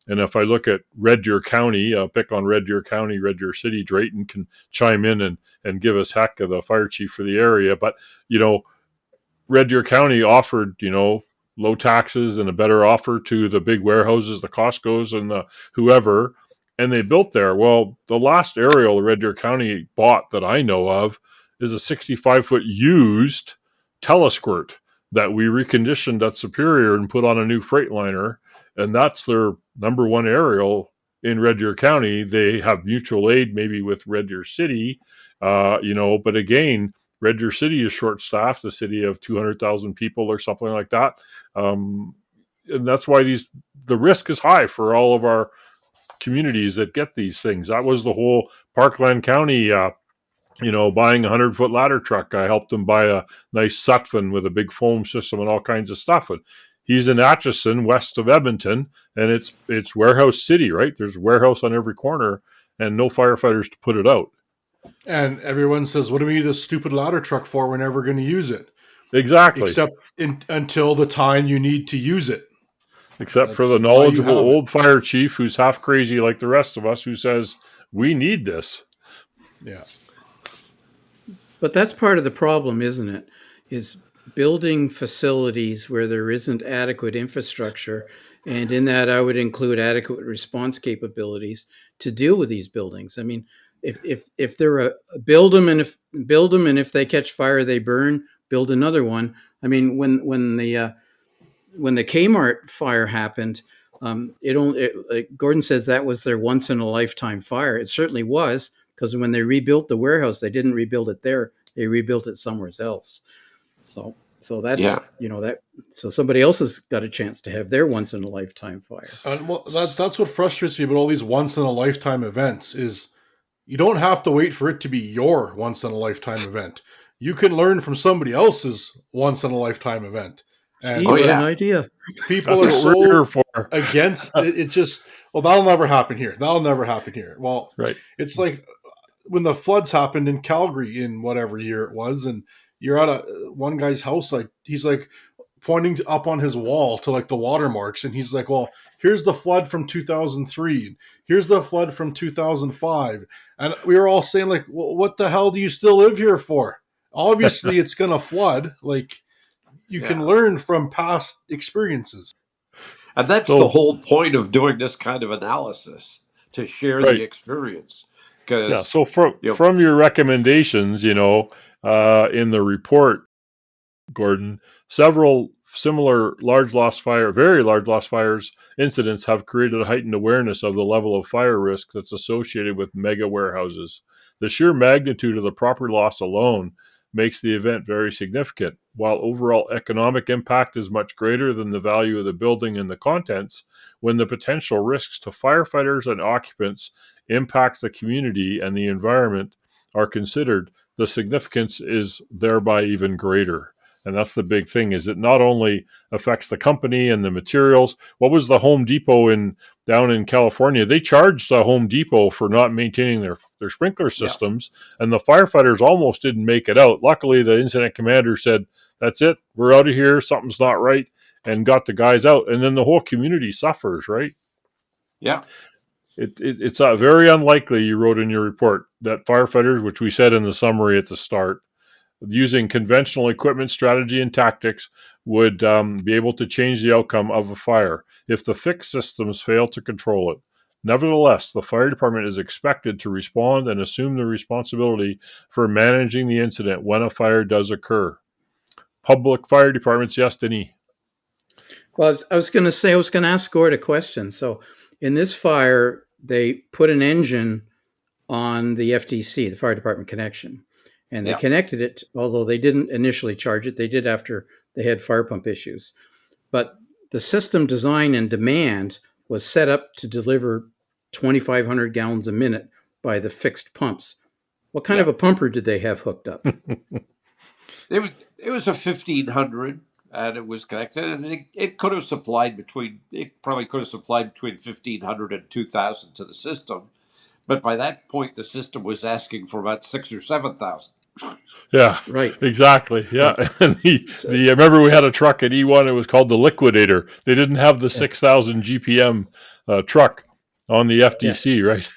and if I look at Red Deer County, I'll pick on Red Deer County, Red Deer City. Drayton can chime in and give us heck of the fire chief for the area. But Red Deer County offered low taxes and a better offer to the big warehouses, the Costco's and the whoever, and they built there. Well, the last aerial Red Deer County bought that I know of is a 65-foot used telesquirt that we reconditioned at Superior and put on a new Freightliner, and that's their number one aerial in Red Deer County. They have mutual aid maybe with Red Deer City, but again, Red Deer City is short-staffed, a city of 200,000 people or something like that. And that's why the risk is high for all of our communities that get these things. That was the whole Parkland County, buying a 100-foot ladder truck. I helped them buy a nice Sutphen with a big foam system and all kinds of stuff. And he's in Atchison, west of Edmonton, and it's warehouse city, right? There's a warehouse on every corner and no firefighters to put it out. And everyone says, what do we need a stupid ladder truck for? We're never going to use it. Exactly. Except until the time you need to use it. Except for the knowledgeable old fire chief who's half crazy like the rest of us who says, we need this. Yeah. But that's part of the problem, isn't it? Is building facilities where there isn't adequate infrastructure. And in that, I would include adequate response capabilities to deal with these buildings. I mean, if they're build them and if they catch fire, they burn, build another one. I mean, when the Kmart fire happened, Gordon says that was their once in a lifetime fire. It certainly was, because when they rebuilt the warehouse, they didn't rebuild it there; they rebuilt it somewhere else. So that's so somebody else has got a chance to have their once in a lifetime fire. And that's what frustrates me about all these once in a lifetime events is you don't have to wait for it to be your once in a lifetime event. You can learn from somebody else's once in a lifetime event. And an idea. People are so against it. It just, that'll never happen here. That'll never happen here. Well, right. It's like when the floods happened in Calgary in whatever year it was, and you're at one guy's house, he's pointing up on his wall to the watermarks, and he's like, well, here's the flood from 2003, and here's the flood from 2005, and we were all saying well, what the hell do you still live here for? Obviously, it's gonna flood. You can learn from past experiences, and that's the whole point of doing this kind of analysis, to share the experience. So from your recommendations, in the report, Gordon, several similar very large loss fires incidents have created a heightened awareness of the level of fire risk that's associated with mega warehouses. The sheer magnitude of the property loss alone makes the event very significant. While overall economic impact is much greater than the value of the building and the contents, when the potential risks to firefighters and occupants impacts the community and the environment, are considered, the significance is thereby even greater. And that's the big thing, is it not only affects the company and the materials. What was the Home Depot down in California? They charged the Home Depot for not maintaining their sprinkler systems, and the firefighters almost didn't make it out. Luckily, the incident commander said, "That's it, we're out of here, something's not right," and got the guys out. And then the whole community suffers, right? Yeah. It's very unlikely, you wrote in your report, that firefighters, which we said in the summary at the start, using conventional equipment, strategy, and tactics would be able to change the outcome of a fire if the fixed systems fail to control it. Nevertheless, the fire department is expected to respond and assume the responsibility for managing the incident when a fire does occur. Public fire departments, yes, Denis? Well, I was going to ask Gord a question. So in this fire, they put an engine on the FDC, the fire department connection, and they connected it, although they didn't initially charge it. They did after they had fire pump issues. But the system design and demand was set up to deliver 2,500 gallons a minute by the fixed pumps. What kind of a pumper did they have hooked up? It was a 1,500, and it was connected, and it could have supplied between 1,500 and 2,000 to the system. But by that point, the system was asking for about 6,000 or 7,000. Yeah, right. Exactly. Yeah. Right. And I remember we had a truck at E1. It was called the Liquidator. They didn't have the 6,000 GPM truck on the FDC, right?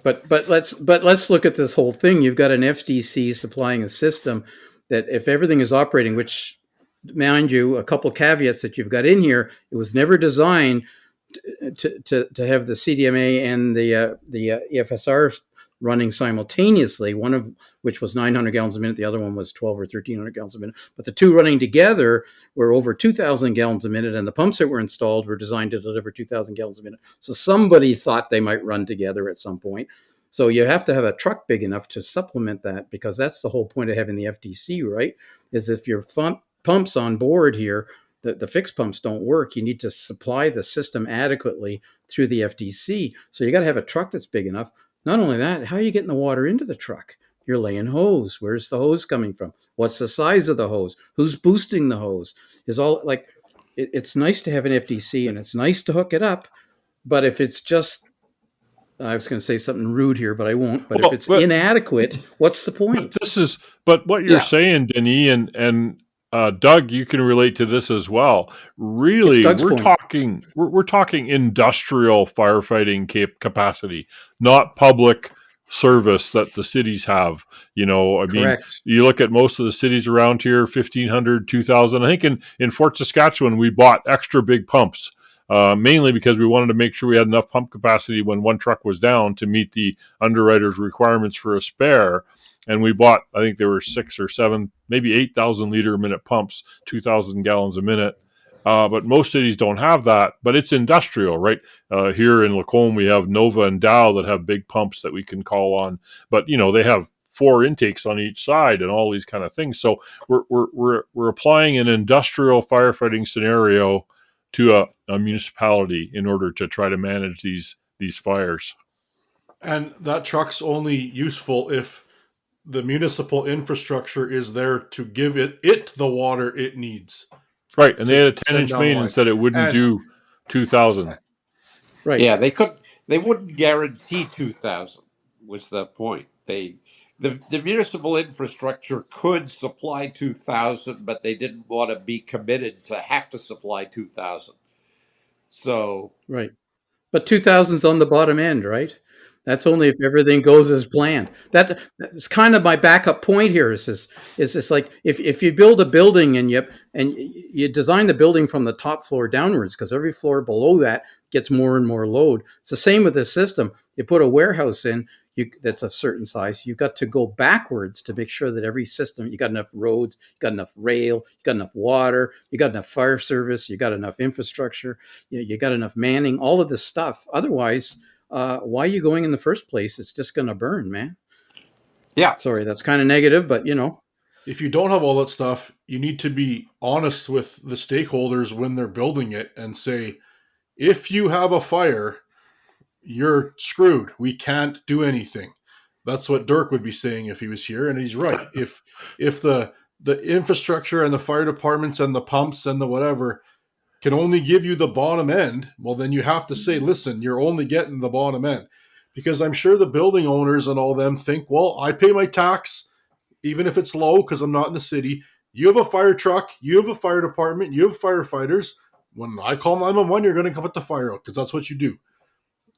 But let's look at this whole thing. You've got an FDC supplying a system that, if everything is operating, which, mind you, a couple caveats that you've got in here, it was never designed to have the CDMA and the EFSR running simultaneously, one of which was 900 gallons a minute, the other one was 12 or 1,300 gallons a minute. But the two running together were over 2,000 gallons a minute, and the pumps that were installed were designed to deliver 2,000 gallons a minute. So somebody thought they might run together at some point. So you have to have a truck big enough to supplement that, because that's the whole point of having the FDC, right? Is if your pumps on board here, the fixed pumps don't work, you need to supply the system adequately through the FDC. So you got to have a truck that's big enough. Not only that, how are you getting the water into the truck? You're laying hose. Where's the hose coming from? What's the size of the hose? Who's boosting the hose? Is all like, it's nice to have an FDC and it's nice to hook it up. But if it's just, I was going to say something rude here, but I won't. But if it's inadequate, what's the point? But what you're saying, Denis, and Doug, you can relate to this as well. Really, we're talking industrial firefighting capacity, not public service that the cities have. You know, I mean, you look at most of the cities around here, 1,500, 2,000. I think in Fort Saskatchewan, we bought extra big pumps, mainly because we wanted to make sure we had enough pump capacity when one truck was down to meet the underwriter's requirements for a spare. And we bought, I think there were 6 or 7, maybe 8,000 liter a minute pumps, 2,000 gallons a minute. But most cities don't have that, but it's industrial, right? Here in Lacombe, we have Nova and Dow that have big pumps that we can call on, but you know, they have 4 intakes on each side and all these kind of things. So we're applying an industrial firefighting scenario to a municipality in order to try to manage these fires. And that truck's only useful if the municipal infrastructure is there to give it the water it needs. Right, and they had a 10-inch main and said it wouldn't do 2,000. Right. Yeah, they wouldn't guarantee 2,000 was the point. The municipal infrastructure could supply 2,000, but they didn't want to be committed to have to supply 2,000. So right, but 2,000's on the bottom end, right? That's only if everything goes as planned. That's kind of my backup point here. Is this like if you build a building and you design the building from the top floor downwards, because every floor below that gets more and more load. It's the same with this system. You put a warehouse in that's a certain size. You've got to go backwards to make sure that every system, you got enough roads, you got enough rail, you got enough water, you got enough fire service, you got enough infrastructure, you got enough manning, all of this stuff. Otherwise, why are you going in the first place? It's just going to burn, man. Yeah. Sorry, that's kind of negative, but you know. If you don't have all that stuff, you need to be honest with the stakeholders when they're building it and say, if you have a fire, you're screwed. We can't do anything. That's what Dirk would be saying if he was here, and he's right. If the infrastructure and the fire departments and the pumps and the whatever can only give you the bottom end, well, then you have to say, listen, you're only getting the bottom end. Because I'm sure the building owners and all them think, well, I pay my tax, even if it's low because I'm not in the city. You have a fire truck, you have a fire department, you have firefighters. When I call 911, you're going to come put the fire out because that's what you do.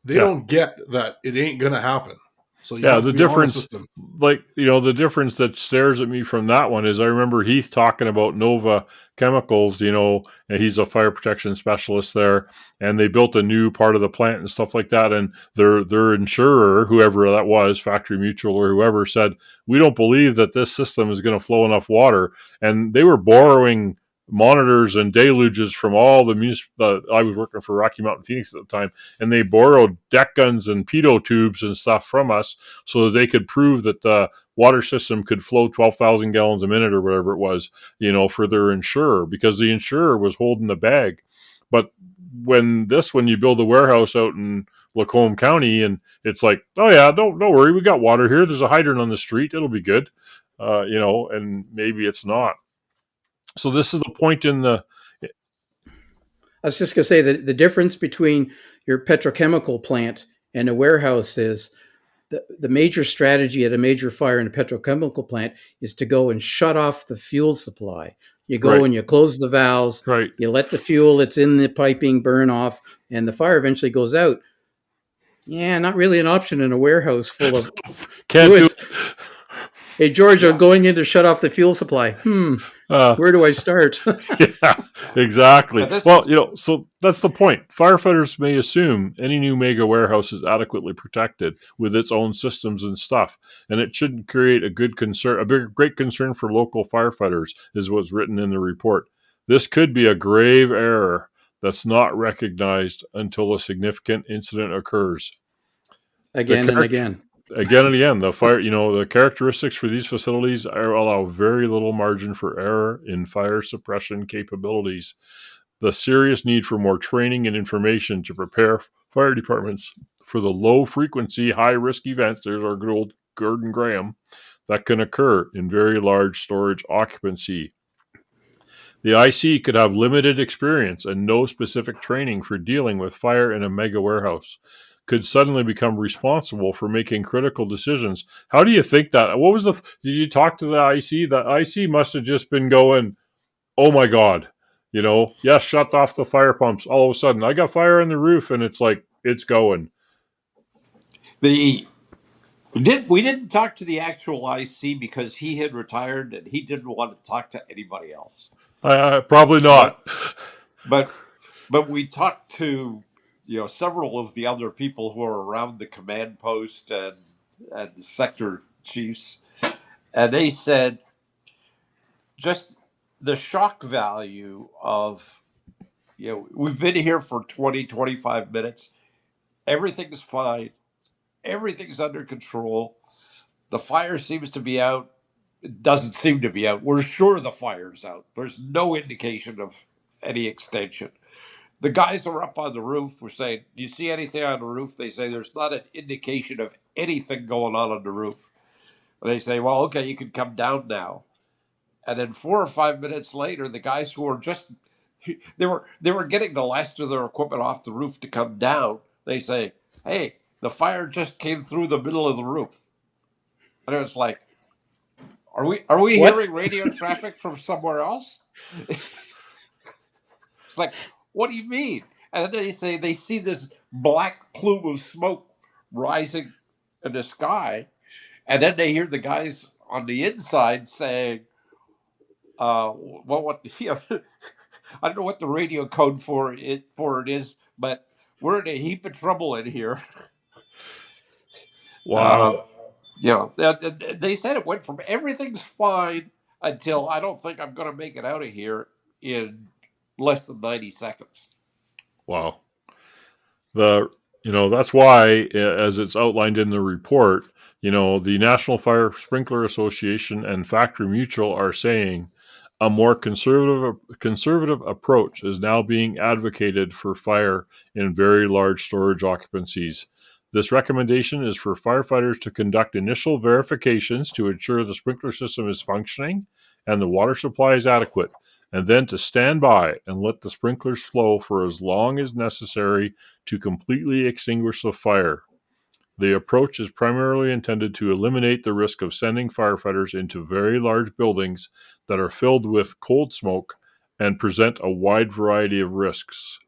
They don't get that it ain't going to happen. So you have to the be difference, honest with them. like, the difference that stares at me from that one is I remember Heath talking about Nova Chemicals, and he's a fire protection specialist there, and they built a new part of the plant and stuff like that, and their insurer, whoever that was, Factory Mutual or whoever, said, we don't believe that this system is going to flow enough water, and they were borrowing monitors and deluges from all the I was working for Rocky Mountain Phoenix at the time, and they borrowed deck guns and pitot tubes and stuff from us so that they could prove that the water system could flow 12,000 gallons a minute or whatever it was, for their insurer, because the insurer was holding the bag. But when you build a warehouse out in Lacombe County, and it's like, oh yeah, don't worry, we got water here. There's a hydrant on the street. It'll be good, and maybe it's not. So this is the point in the... I was just going to say that the difference between your petrochemical plant and a warehouse is the major strategy at a major fire in a petrochemical plant is to go and shut off the fuel supply. You go and you close the valves, you let the fuel that's in the piping burn off, and the fire eventually goes out. Yeah, not really an option in a warehouse full of fluids. Hey, George, I'm going in to shut off the fuel supply. Where do I start? Yeah, exactly. Well, so that's the point. Firefighters may assume any new mega warehouse is adequately protected with its own systems and stuff, and it shouldn't create a great concern for local firefighters, is what's written in the report. This could be a grave error that's not recognized until a significant incident occurs. Again and again. Again and again, the characteristics for these facilities allow very little margin for error in fire suppression capabilities. The serious need for more training and information to prepare fire departments for the low-frequency, high-risk events, there's our good old Gordon Graham, that can occur in very large storage occupancy. The IC could have limited experience and no specific training for dealing with fire in a mega warehouse, could suddenly become responsible for making critical decisions. How do you think that? Did you talk to the IC? The IC must have just been going, oh my God, shut off the fire pumps. All of a sudden, I got fire on the roof, and it's like, it's going. We didn't talk to the actual IC because he had retired and he didn't want to talk to anybody else. Probably not. But we talked to several of the other people who are around the command post and the sector chiefs, and they said just the shock value of we've been here for 20-25 minutes, everything's fine, everything's under control, the fire seems to be out. It doesn't seem to be out. We're sure the fire's out. There's no indication of any extension. The guys are up on the roof. We're saying, do you see anything on the roof? They say there's not an indication of anything going on the roof. And they say, well, okay, you can come down now. And then 4 or 5 minutes later, the guys who were they were getting the last of their equipment off the roof to come down. They say, hey, the fire just came through the middle of the roof. And it was like, are we hearing radio traffic from somewhere else? It's like, what do you mean? And then they say they see this black plume of smoke rising in the sky, and then they hear the guys on the inside saying, "Well, I don't know what the radio code for it is, but we're in a heap of trouble in here." Wow. They said it went from everything's fine until I don't think I'm going to make it out of here in less than 90 seconds. Wow. That's why, as it's outlined in the report, the National Fire Sprinkler Association and Factory Mutual are saying a more conservative approach is now being advocated for fire in very large storage occupancies. This recommendation is for firefighters to conduct initial verifications to ensure the sprinkler system is functioning and the water supply is adequate, and then to stand by and let the sprinklers flow for as long as necessary to completely extinguish the fire. The approach is primarily intended to eliminate the risk of sending firefighters into very large buildings that are filled with cold smoke and present a wide variety of risks.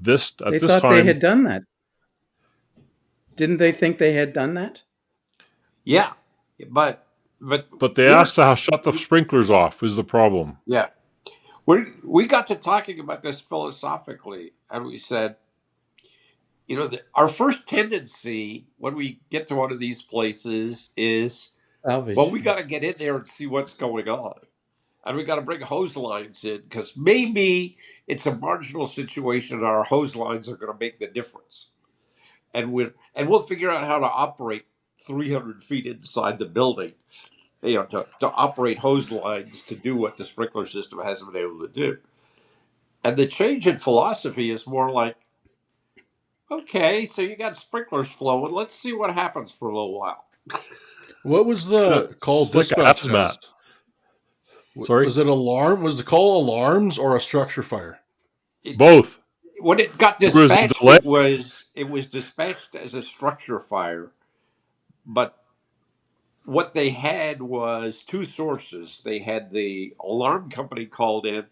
They thought they had done that. Didn't they think they had done that? Yeah, but they asked to shut the sprinklers off is the problem. Yeah, we got to talking about this philosophically, and we said, our first tendency when we get to one of these places is, salvage. Well, we got to get in there and see what's going on, and we got to bring hose lines in because maybe it's a marginal situation and our hose lines are going to make the difference. And we'll figure out how to operate 300 feet inside the building, to operate hose lines to do what the sprinkler system hasn't been able to do. And the change in philosophy is more like, okay, so you got sprinklers flowing. Let's see what happens for a little while. What was the call dispatch says? Sorry? Was it alarm? Was the call alarms or a structure fire? Both. When it got dispatched, it was dispatched as a structure fire, but what they had was two sources. They had the alarm company called in,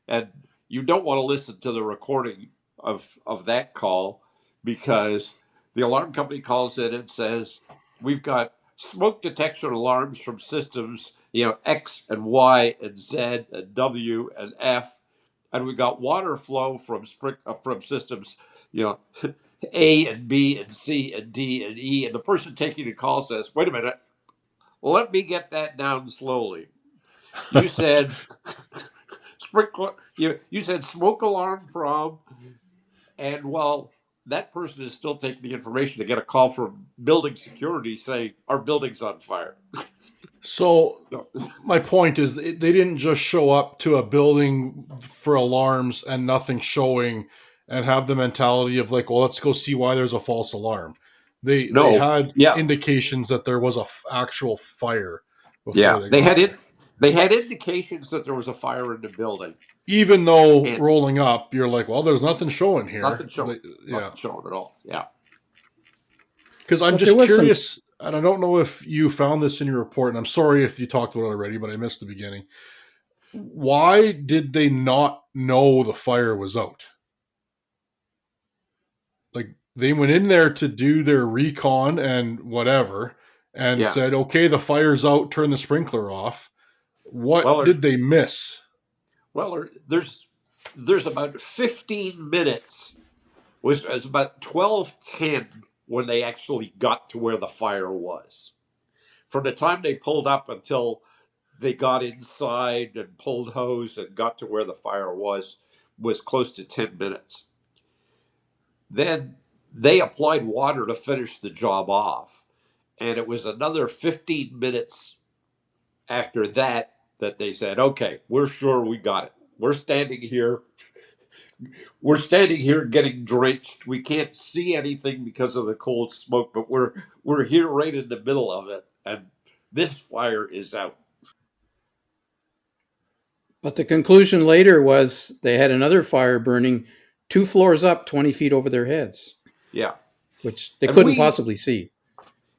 and you don't want to listen to the recording of that call because the alarm company calls in and says, we've got smoke detection alarms from systems, X and Y and Z and W and F, and we got water flow from systems, A and B and C and D and E. And the person taking the call says, wait a minute, let me get that down slowly. You said sprinkler. You said smoke alarm from, and while that person is still taking the information to get a call from building security saying our building's on fire. So my point is they didn't just show up to a building for alarms and nothing showing and have the mentality of like, well, let's go see why there's a false alarm. They had indications that there was a actual fire. They had indications that there was a fire in the building. Even though rolling up, you're like, well, there's nothing showing here. Nothing showing. Nothing showing at all. Yeah. Because I'm just curious, and I don't know if you found this in your report, and I'm sorry if you talked about it already, but I missed the beginning. Why did they not know the fire was out? Like, they went in there to do their recon and whatever, and said, okay, the fire's out, turn the sprinkler off. What did they miss? Well, there's about 15 minutes. It was about 12:10 when they actually got to where the fire was. From the time they pulled up until they got inside and pulled hose and got to where the fire was close to 10 minutes. Then they applied water to finish the job off. And it was another 15 minutes after that they said, okay, we're sure we got it. We're standing here getting drenched. We can't see anything because of the cold smoke, but we're here right in the middle of it. And this fire is out. But the conclusion later was they had another fire burning 2 floors up, 20 feet over their heads. Yeah. Which they couldn't possibly see.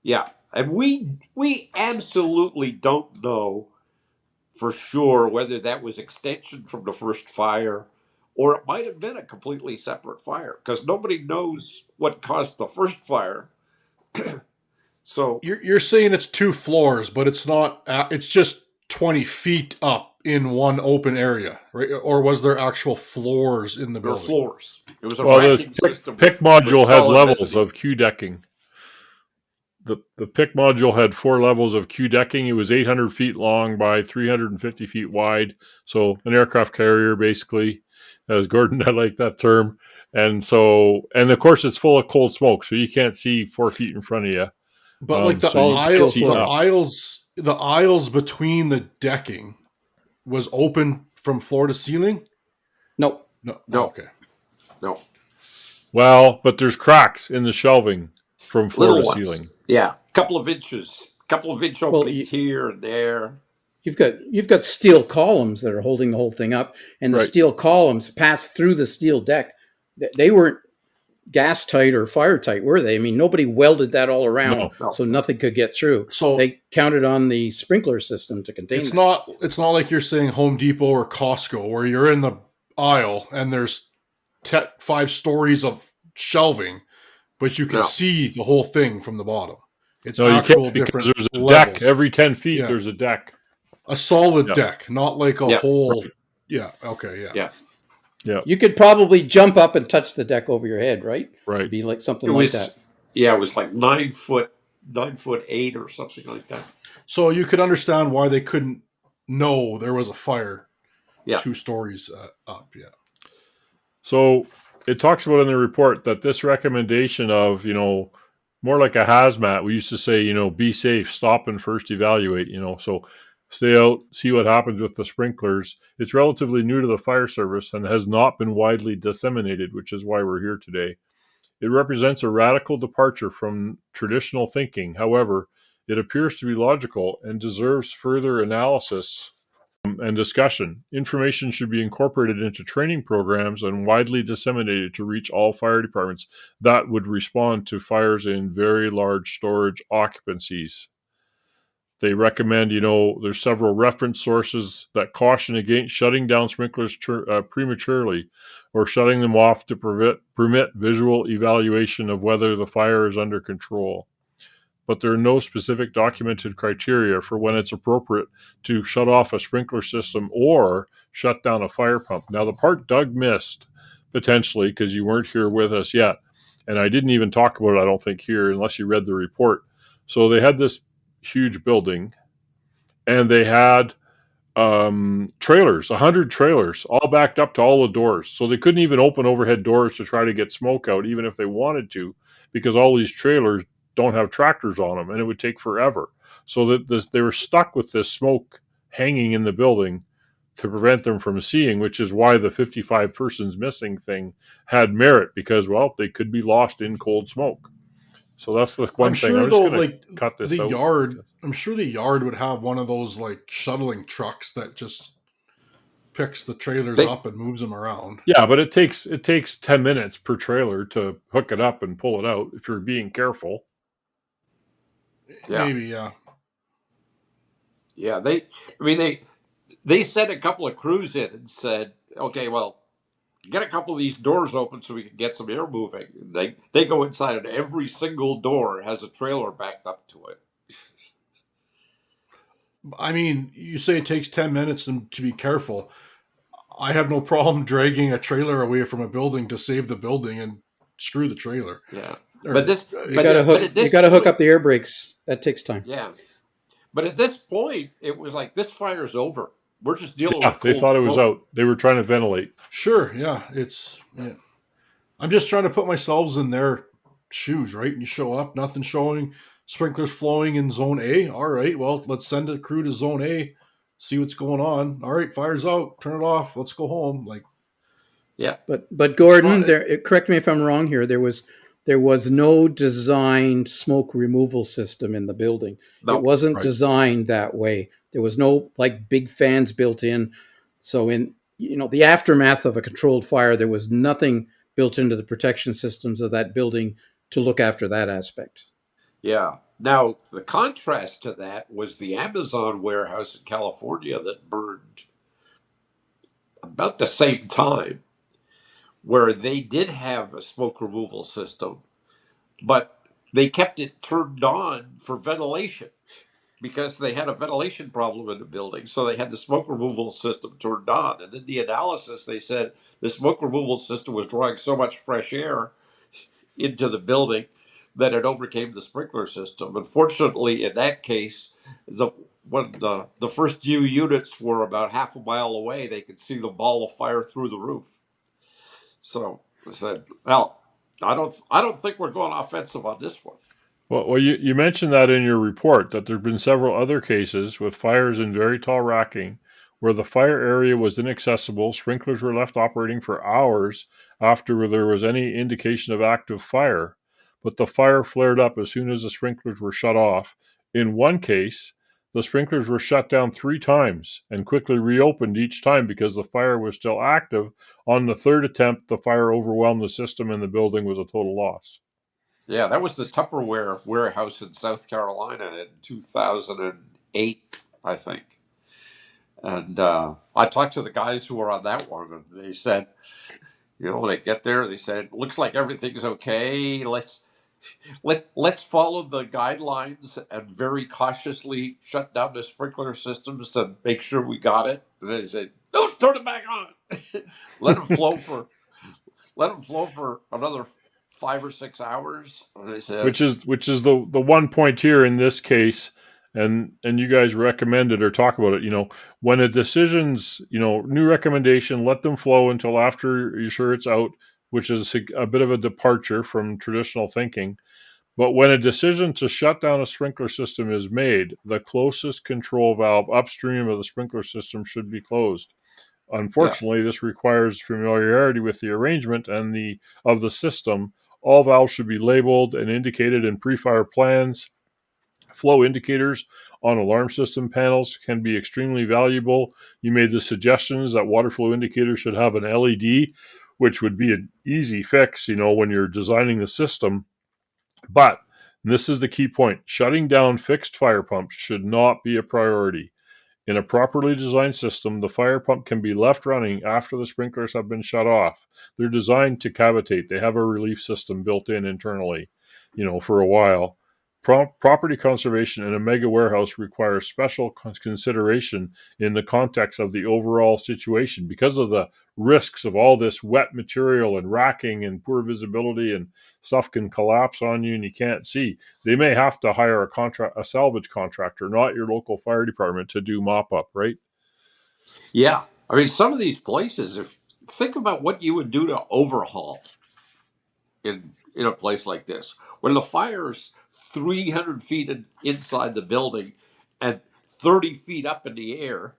Yeah. And we absolutely don't know for sure whether that was extension from the first fire or it might have been a completely separate fire because nobody knows what caused the first fire. So you're saying it's 2 floors, but it's not. It's just 20 feet up in one open area, right? Or was there actual floors in the building? There were floors. It was a racking system. PIC module had levels of Q decking. The PIC module had 4 levels of Q decking. It was 800 feet long by 350 feet wide. So an aircraft carrier, basically, as Gordon, I like that term. And of course, it's full of cold smoke, so you can't see 4 feet in front of you. But like the aisles between the decking was open from floor to ceiling? No. Okay. No. Well, but there's cracks in the shelving. from floor Little to ones. ceiling. Yeah, couple of inch opening here and there. You've got steel columns that are holding the whole thing up, and the steel columns pass through the steel deck. They weren't gas tight or fire tight, were they? I mean, nobody welded that all around, so nothing could get through. So they counted on the sprinkler system to contain it's that. It's not like you're saying Home Depot or Costco, where you're in the aisle and there's 5 stories of shelving, but you can see the whole thing from the bottom. It's actual different there's a levels. deck every 10 feet. Yeah. There's a deck, a solid deck, not like a whole. Right. Yeah. Okay. Yeah. Yeah. You could probably jump up and touch the deck over your head, right? Right. It'd be like something like that. Yeah, it was like 9 foot 8 or something like that. So you could understand why they couldn't know there was a fire 2 stories up. Yeah. So it talks about in the report that this recommendation of, more like a hazmat, we used to say, be safe, stop and first evaluate, so stay out, see what happens with the sprinklers. It's relatively new to the fire service and has not been widely disseminated, which is why we're here today. It represents a radical departure from traditional thinking. However, it appears to be logical and deserves further analysis and discussion. Information should be incorporated into training programs and widely disseminated to reach all fire departments that would respond to fires in very large storage occupancies. They recommend, there's several reference sources that caution against shutting down sprinklers prematurely or shutting them off to permit visual evaluation of whether the fire is under control. But there are no specific documented criteria for when it's appropriate to shut off a sprinkler system or shut down a fire pump. Now, the part Doug missed, potentially, because you weren't here with us yet, and I didn't even talk about it, I don't think, here, unless you read the report. So they had this huge building, and they had trailers, 100 trailers, all backed up to all the doors. So they couldn't even open overhead doors to try to get smoke out, even if they wanted to, because all these trailers don't have tractors on them, and it would take forever. So that they were stuck with this smoke hanging in the building to prevent them from seeing, which is why the 55 persons missing thing had merit, because, they could be lost in cold smoke. So that's the one thing. I'm just going to cut this out. I'm sure the yard would have one of those shuttling trucks that just picks the trailers up and moves them around. Yeah, but it takes 10 minutes per trailer to hook it up and pull it out if you're being careful. Yeah. Maybe, yeah. Yeah, they sent a couple of crews in and said, okay, well, get a couple of these doors open so we can get some air moving. They go inside and every single door has a trailer backed up to it. I mean, you say it takes 10 minutes to be careful. I have no problem dragging a trailer away from a building to save the building and screw the trailer. Yeah. You got to hook up the air brakes. That takes time. Yeah. But at this point, it was like, this fire's over. We're just dealing with they thought it was out. They were trying to ventilate. Sure, yeah. I'm just trying to put myself in their shoes, right? And you show up, nothing showing, sprinklers flowing in zone A. All right, well, let's send a crew to zone A, see what's going on. All right, fire's out, turn it off, let's go home. Yeah. But Gordon, correct me if I'm wrong here, there was no designed smoke removal system in the building. No, it wasn't designed that way. There was no big fans built in. So in the aftermath of a controlled fire, there was nothing built into the protection systems of that building to look after that aspect. Yeah. Now, the contrast to that was the Amazon warehouse in California that burned about the same time, where they did have a smoke removal system, but they kept it turned on for ventilation because they had a ventilation problem in the building. So they had the smoke removal system turned on. And in the analysis, they said the smoke removal system was drawing so much fresh air into the building that it overcame the sprinkler system. Unfortunately, in that case, when the first few units were about half a mile away, they could see the ball of fire through the roof. So I said, well, I don't think we're going offensive on this one. Well, you mentioned that in your report, that there have been several other cases with fires in very tall racking where the fire area was inaccessible. Sprinklers were left operating for hours after there was any indication of active fire. but the fire flared up as soon as the sprinklers were shut off. In one case, the sprinklers were shut down 3 times and quickly reopened each time because the fire was still active. On the third attempt, the fire overwhelmed the system and the building was a total loss. Yeah, that was the Tupperware warehouse in South Carolina in 2008, I think. And I talked to the guys who were on that one, and they said, they get there, they said, looks like everything's okay. Let's follow the guidelines and very cautiously shut down the sprinkler systems to make sure we got it. And they said, no, turn it back on. let them flow for another 5 or 6 hours. And they said, which is the one point here in this case, and you guys recommended or talk about it. When a decision's new recommendation, let them flow until after you're sure it's out, which is a bit of a departure from traditional thinking. But when a decision to shut down a sprinkler system is made, the closest control valve upstream of the sprinkler system should be closed. Unfortunately, this requires familiarity with the arrangement of the system. All valves should be labeled and indicated in pre-fire plans. Flow indicators on alarm system panels can be extremely valuable. You made the suggestions that water flow indicators should have an LED, which would be an easy fix, when you're designing the system. But this is the key point. Shutting down fixed fire pumps should not be a priority. In a properly designed system, the fire pump can be left running after the sprinklers have been shut off. They're designed to cavitate. They have a relief system built in internally, for a while. Property conservation in a mega warehouse requires special consideration in the context of the overall situation because of the risks of all this wet material and racking and poor visibility, and stuff can collapse on you and you can't see. They may have to hire a salvage contractor, not your local fire department, to do mop up, right? Yeah. I mean, some of these places, think about what you would do to overhaul in a place like this. When the fire's 300 feet inside the building and 30 feet up in the air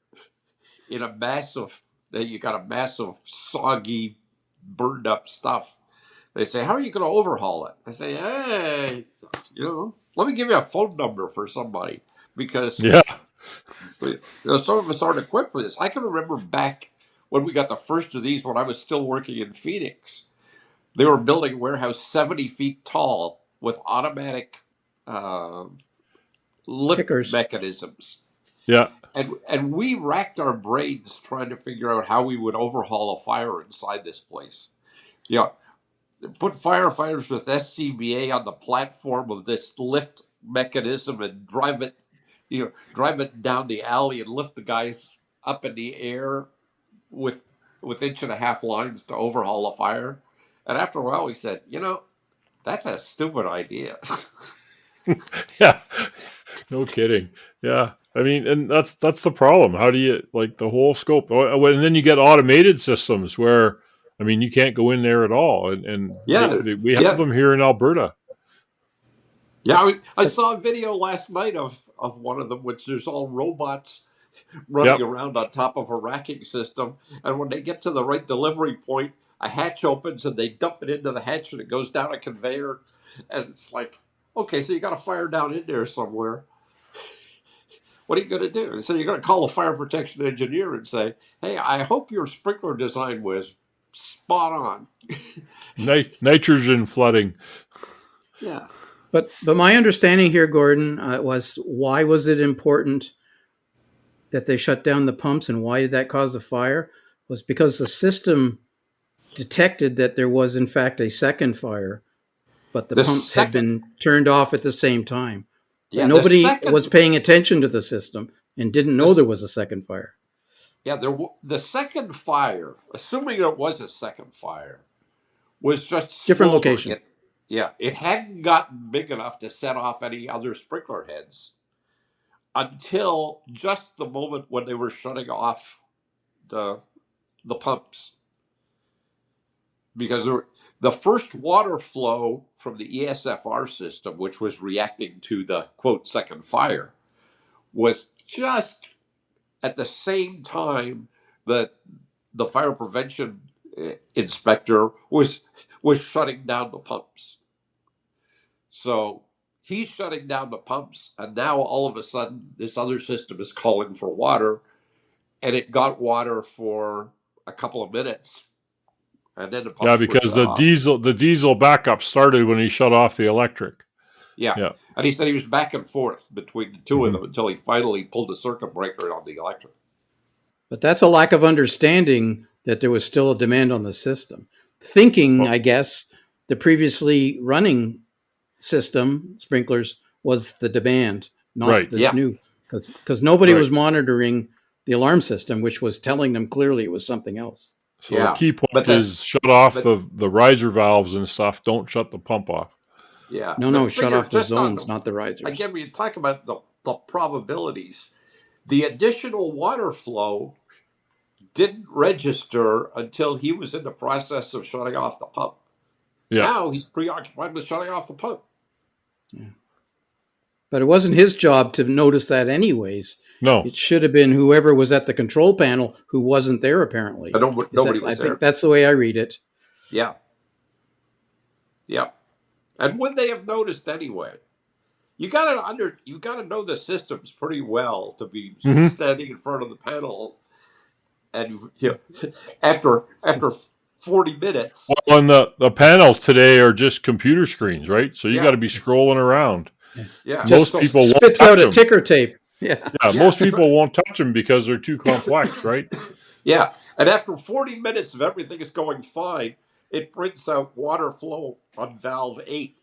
in a massive, you got a massive, soggy, burned up stuff. They say, how are you going to overhaul it? I say, hey, let me give you a phone number for somebody, because some of us aren't equipped for this. I can remember back when we got the first of these when I was still working in Phoenix. They were building a warehouse 70 feet tall with automatic lift Pickers. mechanisms. Yeah. And we racked our brains trying to figure out how we would overhaul a fire inside this place. Put firefighters with SCBA on the platform of this lift mechanism and drive it down the alley and lift the guys up in the air with 1.5-inch lines to overhaul a fire. And after a while, we said, that's a stupid idea. Yeah, no kidding. Yeah, I mean, and that's the problem. How do you, the whole scope? And then you get automated systems where, you can't go in there at all. And we have them here in Alberta. Yeah, I saw a video last night of one of them, which there's all robots running around on top of a racking system. And when they get to the right delivery point, a hatch opens and they dump it into the hatch and it goes down a conveyor. And it's like, okay, so you got a fire down in there somewhere. What are you going to do? So you're going to call a fire protection engineer and say, hey, I hope your sprinkler design was spot on. Nitrogen flooding. Yeah. But my understanding here, Gordon, was why was it important that they shut down the pumps, and why did that cause the fire? Was because the system detected that there was, in fact, a second fire, but the pumps had been turned off at the same time. Yeah, nobody was paying attention to the system and didn't know there was a second fire. Yeah, the second fire, assuming it was a second fire, was just different location. It hadn't gotten big enough to set off any other sprinkler heads until just the moment when they were shutting off the pumps. Because the first water flow from the ESFR system, which was reacting to the, quote, second fire, was just at the same time that the fire prevention inspector was shutting down the pumps. So he's shutting down the pumps, and now all of a sudden this other system is calling for water, and it got water for a couple of minutes, and then the pumps because were shut off. the diesel backup started when he shut off the electric. Yeah. And he said he was back and forth between the two of them until he finally pulled the circuit breaker on the electric. But that's a lack of understanding that there was still a demand on the system. Thinking, I guess, the previously running system, sprinklers, was the demand, not this new. Because nobody was monitoring the alarm system, which was telling them clearly it was something else. So the key point is shut off the riser valves and stuff. Don't shut the pump off. Yeah. No, shut off the zones, not the risers. Again, when you talk about the probabilities, the additional water flow didn't register until he was in the process of shutting off the pump. Yeah. Now he's preoccupied with shutting off the pump. Yeah. But it wasn't his job to notice that anyways. No. It should have been whoever was at the control panel who wasn't there apparently. Nobody was there. I think that's the way I read it. Yeah. Yeah. And would they have noticed anyway? You gotta know the systems pretty well to be standing in front of the panel, and after 40 minutes. Well, and the panels today are just computer screens, right? So you got to be scrolling around. Yeah, most people spits out a ticker tape. Yeah, most people won't touch them because they're too complex, right? Yeah, and after 40 minutes of everything is going fine, it prints out water flow on valve 8.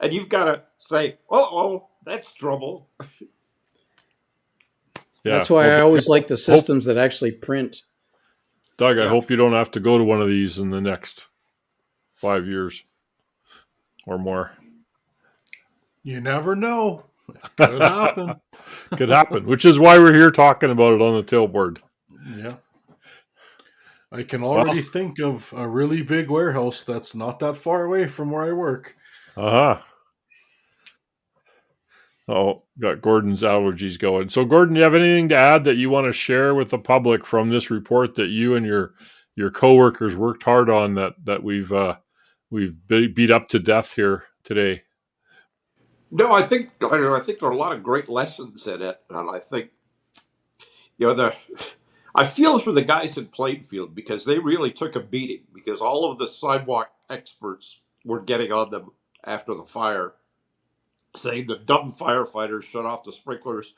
And you've got to say, that's trouble. Yeah. That's why I always like the systems that actually print. Doug, I hope you don't have to go to one of these in the next 5 years or more. You never know. Could happen. Could happen, which is why we're here talking about it on the tailboard. Yeah. I can already think of a really big warehouse that's not that far away from where I work. Oh, got Gordon's allergies going. So, Gordon, do you have anything to add that you want to share with the public from this report that you and your coworkers worked hard on that we've beat up to death here today? No, I think there are a lot of great lessons in it, and I think I feel for the guys in Plainfield because they really took a beating because all of the sidewalk experts were getting on them after the fire, saying the dumb firefighters shut off the sprinklers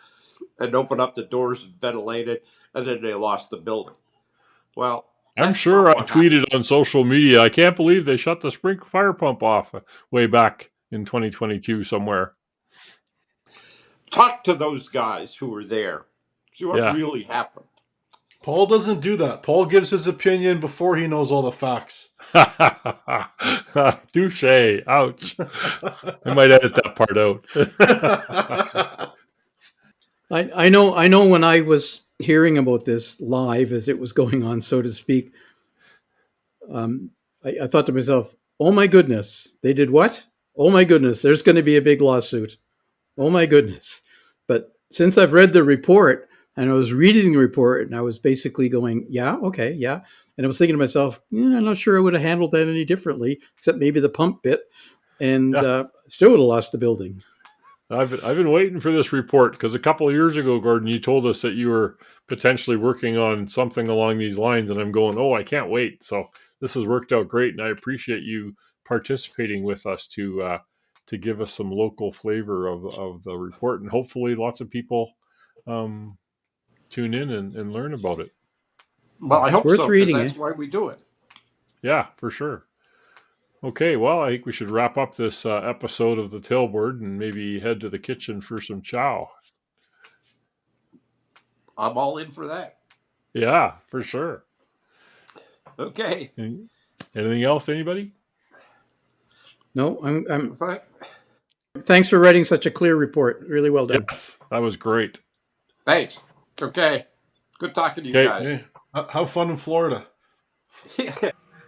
and opened up the doors and ventilated, and then they lost the building. Well, I'm sure I tweeted on social media, I can't believe they shut the fire pump off way back in 2022 somewhere. Talk to those guys who were there. See what really happened. Paul doesn't do that. Paul gives his opinion before he knows all the facts. Touche. Ouch. I might edit that part out. I know when I was hearing about this live as it was going on, so to speak, I thought to myself, oh my goodness, they did what? Oh my goodness, there's going to be a big lawsuit. Oh my goodness. But since I've read the report, and I was reading the report, and I was basically going, yeah, okay, yeah. And I was thinking to myself, I'm not sure I would have handled that any differently, except maybe the pump bit, and still would have lost the building. I've been waiting for this report because a couple of years ago, Gordon, you told us that you were potentially working on something along these lines, and I'm going, I can't wait. So this has worked out great, and I appreciate you participating with us to give us some local flavor of the report, and hopefully lots of people tune in and learn about it. Well, I hope so, because that's why we do it. Yeah, for sure. Okay, well, I think we should wrap up this episode of the Tailboard and maybe head to the kitchen for some chow. I'm all in for that. Yeah, for sure. Okay. Anything else, anybody? No, I'm fine. Thanks for writing such a clear report. Really well done. Yes, that was great. Thanks. Okay. Good talking to you guys. Hey, have fun in Florida.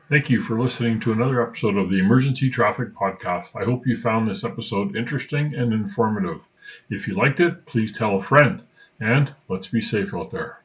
Thank you for listening to another episode of the Emergency Traffic Podcast. I hope you found this episode interesting and informative. If you liked it, please tell a friend. And let's be safe out there.